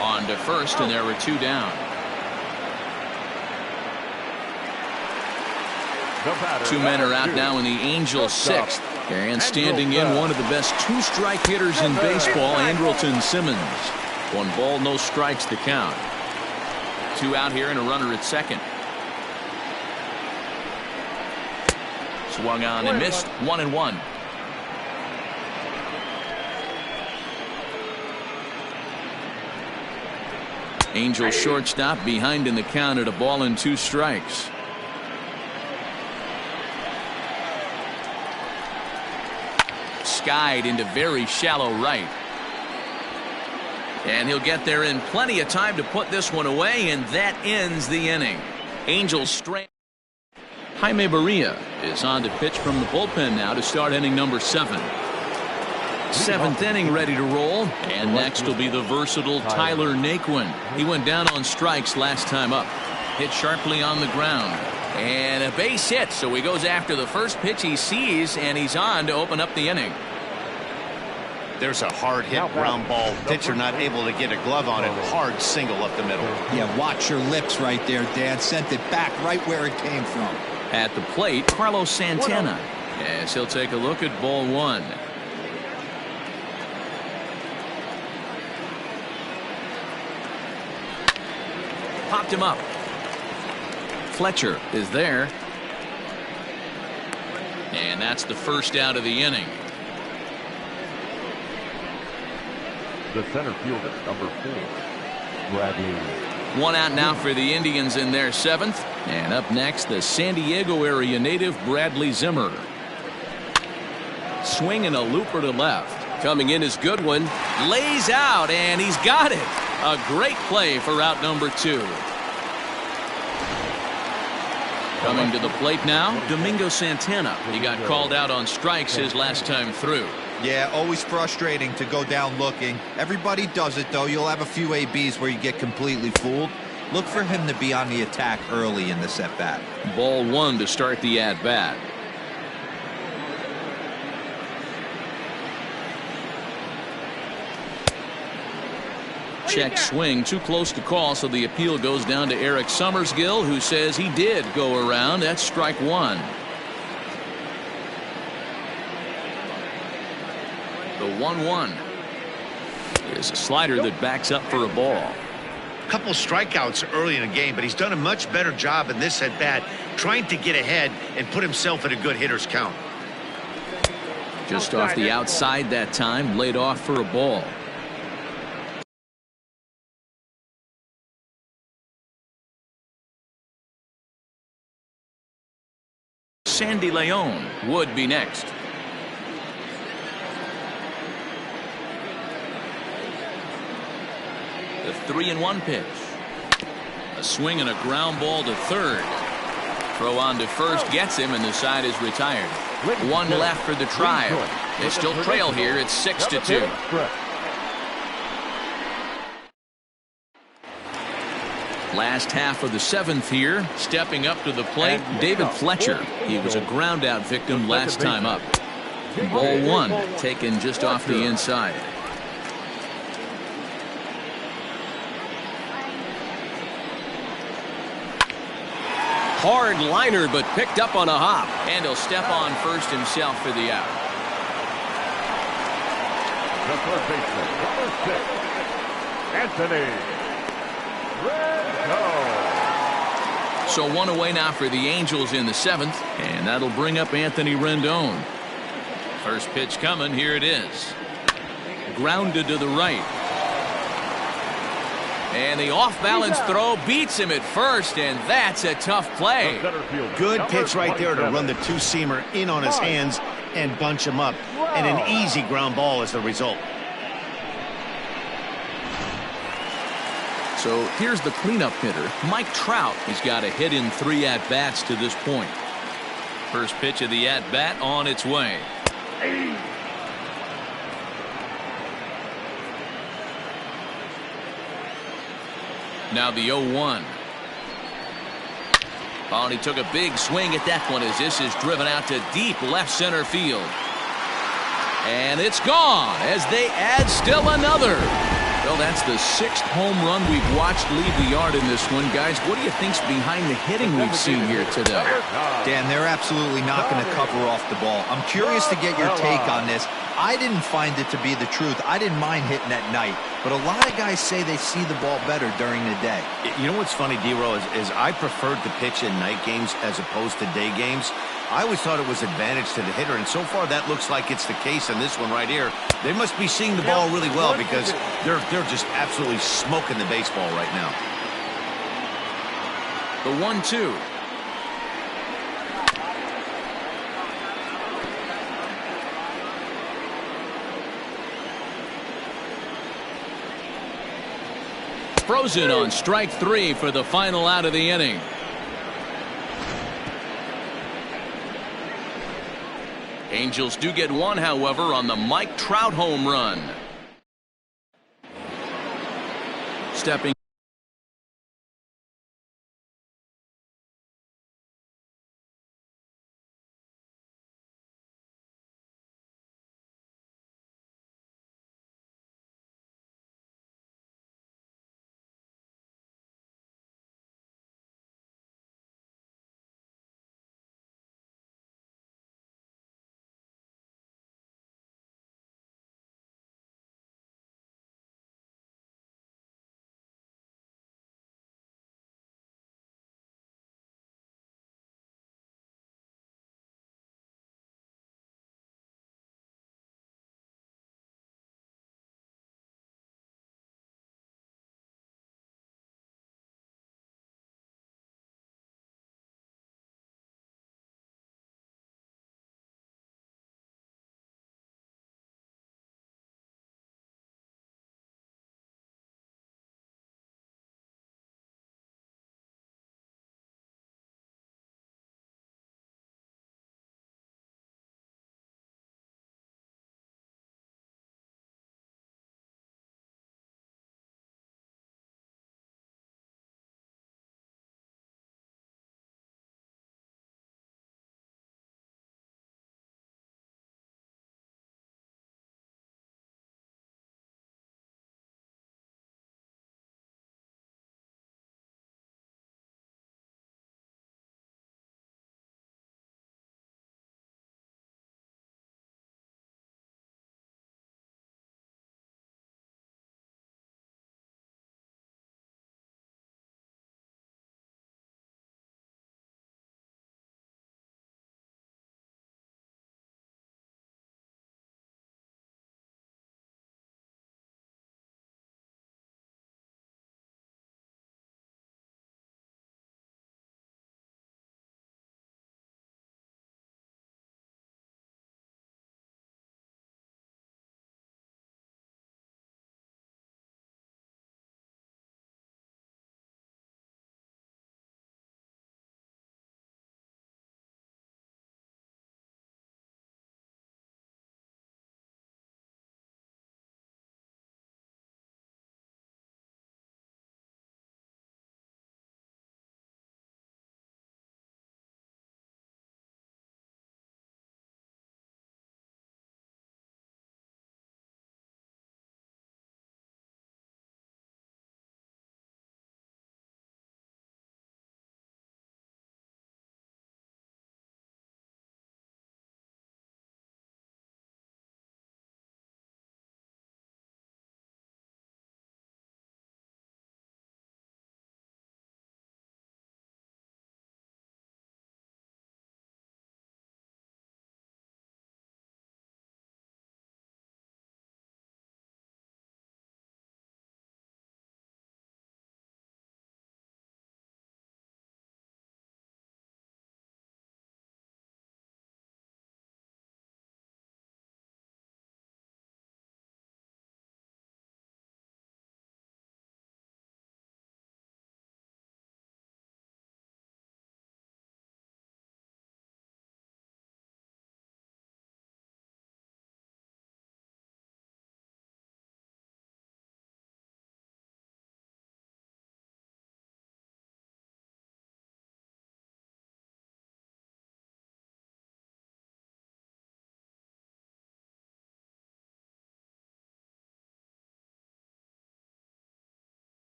On to first, and there were 2 down. 2 men are out now in the Angels' 6th. And standing in, one of the best 2-strike hitters in baseball, Andrelton Simmons. 1 ball, no strikes the count. 2 out here and a runner at second. Swung on and missed. 1-1. Angels shortstop behind in the count at a ball and 2 strikes. Skied into very shallow right. And he'll get there in plenty of time to put this one away, and that ends the inning. Angels straight. Jaime Barria is on to pitch from the bullpen now to start inning number 7. 7th inning ready to roll, and next will be the versatile Tyler Naquin. He went down on strikes last time up. Hit sharply on the ground. And a base hit, so he goes after the first pitch he sees, and he's on to open up the inning. There's a hard hit ground ball. Pitcher not able to get a glove on it. Hard single up the middle. Yeah, watch your lips right there, Dad. Sent it back right where it came from. At the plate, Carlos Santana. As he'll take a look at ball 1. Popped him up. Fletcher is there. And that's the first out of the inning. The center fielder, number 4, Bradley. 1 out now for the Indians in their 7th. And up next, the San Diego area native Bradley Zimmer. Swinging a looper to left. Coming in is Goodwin. Lays out, and he's got it. A great play for out number 2. Coming to the plate now, Domingo Santana. He got called out on strikes his last time through. Yeah, always frustrating to go down looking. Everybody does it, though. You'll have a few ABs where you get completely fooled. Look for him to be on the attack early in this at-bat. Ball 1 to start the at-bat. Check swing, too close to call, so the appeal goes down to Eric Summersgill, who says he did go around. That's strike 1. The 1-1 is a slider that backs up for a ball. Couple strikeouts early in the game, but he's done a much better job in this at bat, trying to get ahead and put himself in a good hitter's count. Just off the outside that time, laid off for a ball. Sandy Leon would be next. The 3-1 pitch. A swing and a ground ball to third. Throw on to first gets him, and the side is retired. 1 left for the Tribe. They still trail here. It's 6-2. Last half of the 7th here. Stepping up to the plate, David Fletcher. He was a ground out victim last time up. Ball 1 taken just off the inside. Hard liner, but picked up on a hop. And he'll step on first himself for the out. The third baseman, number 6, Anthony Rendon. So 1 away now for the Angels in the 7th, and that'll bring up Anthony Rendon. First pitch coming. Here it is. Grounded to the right. And the off-balance throw beats him at first, and that's a tough play. Good pitch right there to run the two-seamer in on his hands and bunch him up. And an easy ground ball as the result. So here's the cleanup hitter, Mike Trout. He's got a hit in 3 at-bats to this point. First pitch of the at-bat on its way. Now the 0-1. Oh, and he took a big swing at that one as this is driven out to deep left center field. And it's gone as they add still another. Well, that's the 6th home run we've watched leave the yard in this one. Guys, what do you think's behind the hitting we've seen here today? Dan, they're absolutely not going to cover off the ball. I'm curious to get your take on this. I didn't find it to be the truth. I didn't mind hitting at night, but a lot of guys say they see the ball better during the day. You know what's funny, D-Row, is I preferred to pitch in night games as opposed to day games. I always thought it was advantage to the hitter, and so far that looks like it's the case in this one right here. They must be seeing the ball really well because they're just absolutely smoking the baseball right now. The 1-2. Frozen on strike 3 for the final out of the inning. Angels do get one, however, on the Mike Trout home run. Stepping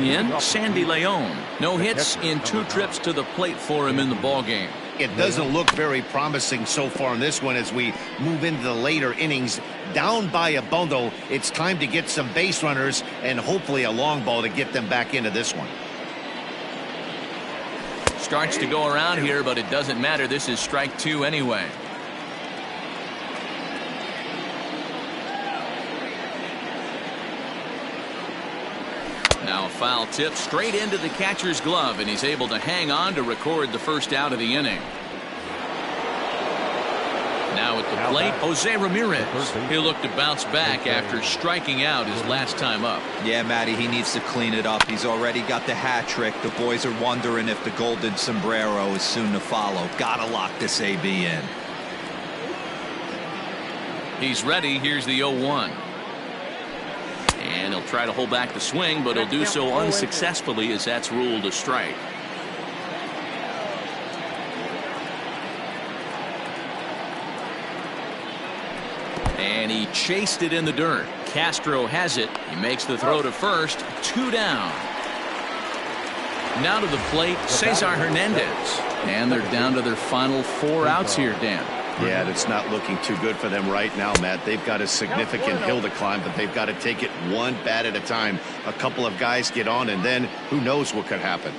In Sandy Leon. No hits in 2 trips to the plate for him in the ballgame. It doesn't look very promising so far in this one as we move into the later innings. Down by a bundle, it's time to get some base runners and hopefully a long ball to get them back into this one. Starts to go around here, but it doesn't matter. This is strike 2 anyway. Now a foul tip straight into the catcher's glove, and he's able to hang on to record the first out of the inning. Now at the plate, Jose Ramirez. He'll look to bounce back after striking out his last time up. Yeah, Matty, he needs to clean it up. He's already got the hat trick. The boys are wondering if the golden sombrero is soon to follow. Gotta lock this AB in. He's ready. Here's the 0-1. And he'll try to hold back the swing, but he'll do so unsuccessfully as that's ruled a strike. And he chased it in the dirt. Castro has it. He makes the throw to first. 2 down. Now to the plate, Cesar Hernandez. And they're down to their final 4 outs here, Dan. Yeah, it's not looking too good for them right now, Matt. They've got a significant hill to climb, but they've got to take it one bat at a time. A couple of guys get on, and then who knows what could happen.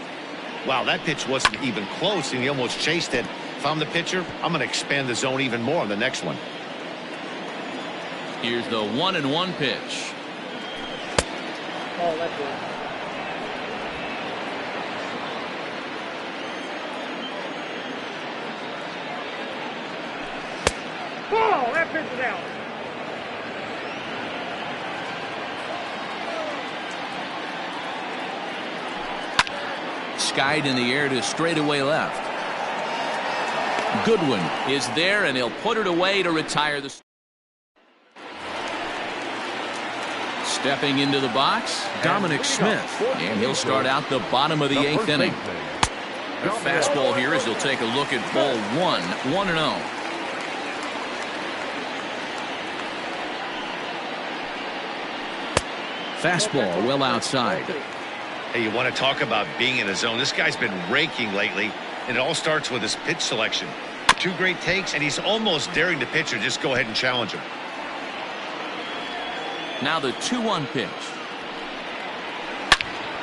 Wow, that pitch wasn't even close, and he almost chased it. If I'm the pitcher, I'm going to expand the zone even more on the next one. Here's the 1-1 pitch. Oh, that's good. Oh, that pitch is out. Skied in the air to straightaway left. Goodwin is there, and he'll put it away to retire the. Stepping into the box, Dominic Smith, and he'll start out the bottom of the 8th inning. The fastball here as he'll take a look at ball 1, 1-0. Fastball well outside. Hey, you want to talk about being in a zone? This guy's been raking lately, and it all starts with his pitch selection. 2 great takes, and he's almost daring the pitcher just go ahead and challenge him. Now the 2-1 pitch.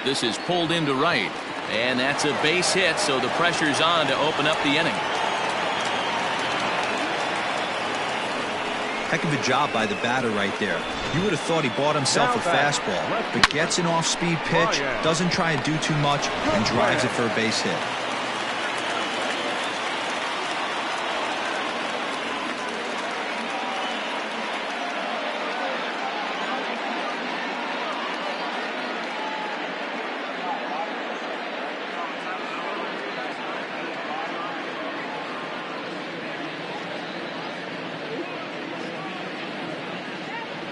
This is pulled into right, and that's a base hit, so the pressure's on to open up the inning. Heck of a job by the batter right there. You would have thought he bought himself a fastball, but gets an off-speed pitch, doesn't try and do too much, and drives it for a base hit.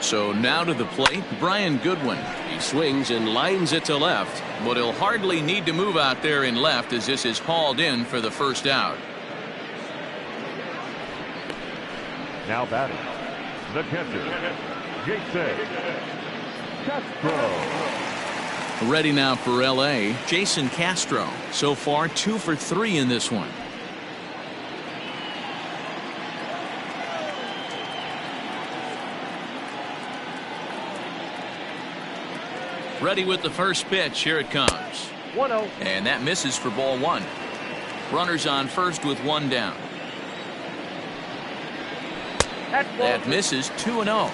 So now to the plate, Brian Goodwin. He swings and lines it to left, but he'll hardly need to move out there in left as this is hauled in for the first out. Now batting, the catcher, Jason Castro. Ready now for L.A., Jason Castro. So far 2 for 3 in this one. Ready with the first pitch. Here it comes. 1-0. And that misses for ball 1. Runners on first with 1 down. That misses 2-0.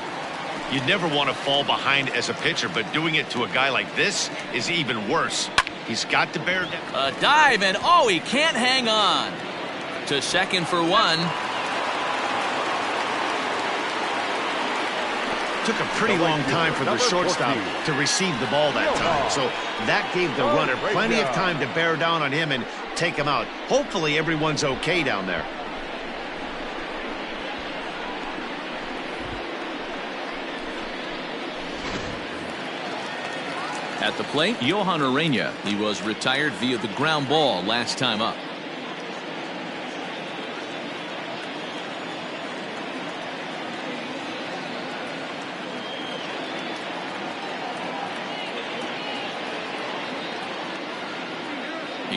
You'd never want to fall behind as a pitcher, but doing it to a guy like this is even worse. He's got to bear down. A dive, and oh, he can't hang on. To second for 1. Took a pretty long time for the shortstop to receive the ball that time. So that gave the runner plenty of time to bear down on him and take him out. Hopefully everyone's okay down there. At the plate, Johan Urena. He was retired via the ground ball last time up.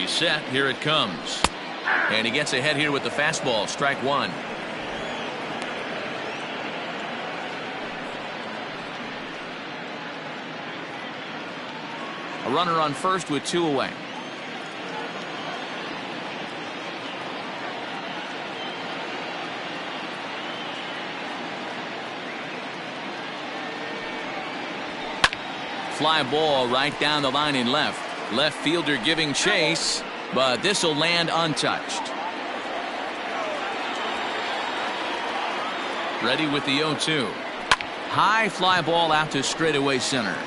He's set. Here it comes. And he gets ahead here with the fastball. Strike one. A runner on first with 2 away. Fly ball right down the line in left. Left fielder giving chase, but this will land untouched. Ready with the 0-2. High fly ball out to straightaway center.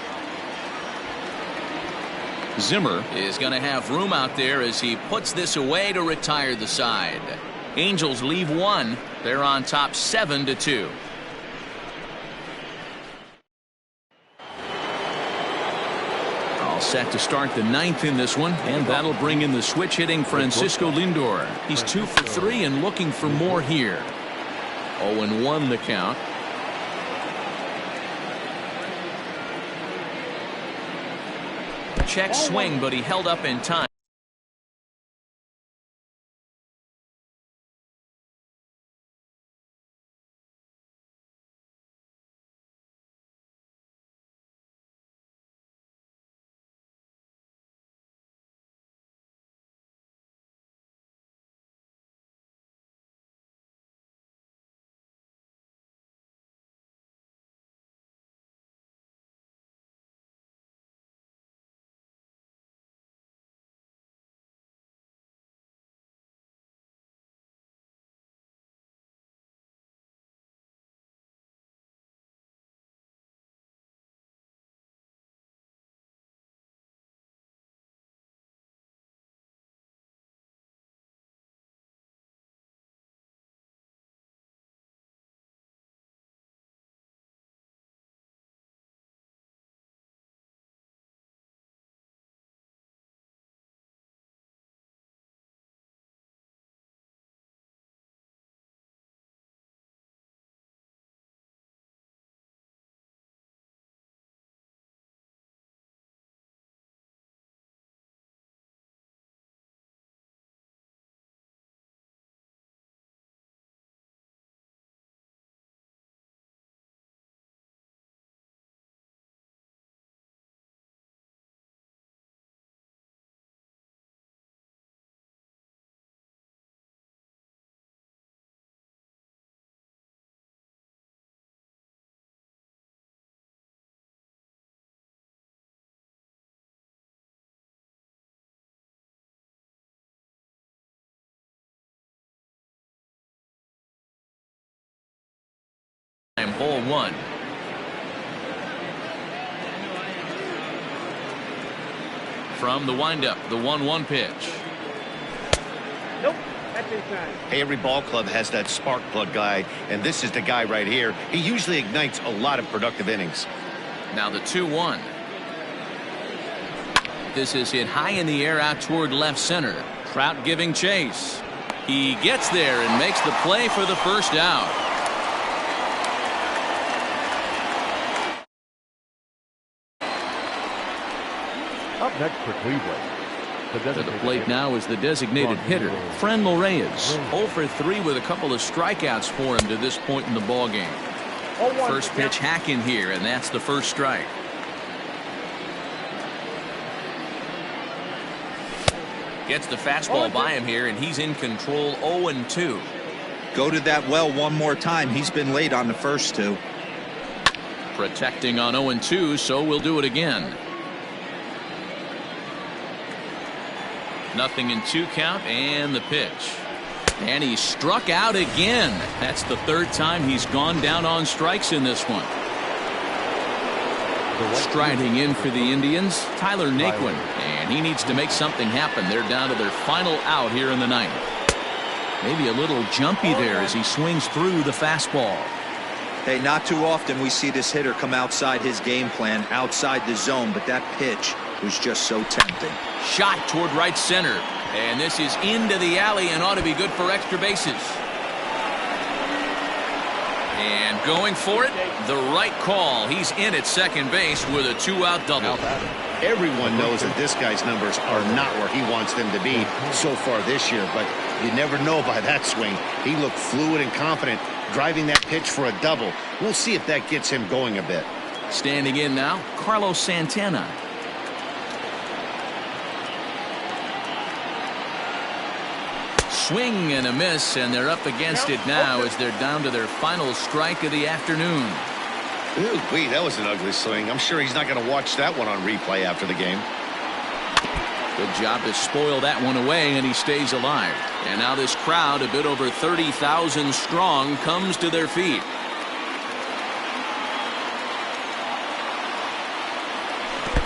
Zimmer is going to have room out there as he puts this away to retire the side. Angels leave one. They're on top 7-2. Set to start the 9th in this one, and that'll bring in the switch hitting Francisco Lindor. He's 2 for 3 and looking for more here. 0-1 the count. Check swing, but he held up in time. Ball one. From the windup, the 1-1 pitch. Nope, that's inside. Hey, every ball club has that spark plug guy, and this is the guy right here. He usually ignites a lot of productive innings. Now the 2-1. This is hit high in the air out toward left center. Trout giving chase. He gets there and makes the play for the first out. Up next for Cleveland. To the plate now is the designated hitter, Franmil Reyes. 0 for 3 with a couple of strikeouts for him to this point in the ballgame. First pitch hack in here, and that's the first strike. Gets the fastball by him here, and he's in control. 0-2. Go to that well one more time. He's been late on the first two. Protecting on 0-2, so we'll do it again. 0-2 count, and the pitch. And he struck out again. That's the 3rd time he's gone down on strikes in this one. Striding in for the Indians, Tyler Naquin, and he needs to make something happen. They're down to their final out here in the 9th. Maybe a little jumpy there as he swings through the fastball. Hey, not too often we see this hitter come outside his game plan, outside the zone, but that pitch was just so tempting. Shot toward right center, and this is into the alley and ought to be good for extra bases. And going for it, the right call. He's in at second base with a 2-out double. Everyone knows that this guy's numbers are not where he wants them to be so far this year, but you never know by that swing. He looked fluid and confident, driving that pitch for a double. We'll see if that gets him going a bit. Standing in now, Carlos Santana. Swing and a miss, and they're up against it now as they're down to their final strike of the afternoon. Ooh, wait, that was an ugly swing. I'm sure he's not going to watch that one on replay after the game. Good job to spoil that one away, and he stays alive. And now this crowd, a bit over 30,000 strong, comes to their feet.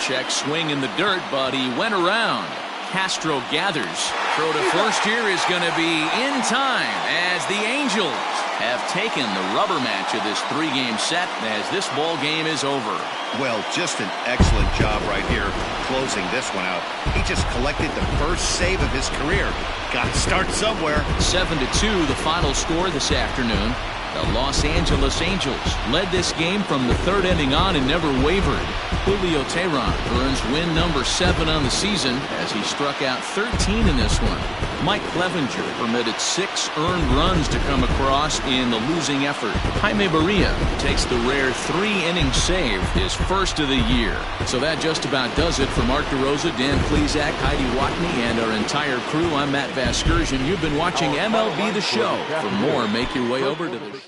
Check swing in the dirt, but he went around. Castro gathers. Throw to first here is going to be in time as the Angels have taken the rubber match of this three-game set as this ball game is over. Well, just an excellent job right here closing this one out. He just collected the first save of his career. Got to start somewhere. 7-2 the final score this afternoon. The Los Angeles Angels led this game from the third inning on and never wavered. Julio Teheran earns win number 7 on the season as he struck out 13 in this one. Mike Clevenger permitted 6 earned runs to come across in the losing effort. Jaime Barria takes the rare 3-inning save, his first of the year. So that just about does it for Mark DeRosa, Dan Plesac, Heidi Watney, and our entire crew. I'm Matt Vasgersian. You've been watching MLB The Show. For more, make your way over to the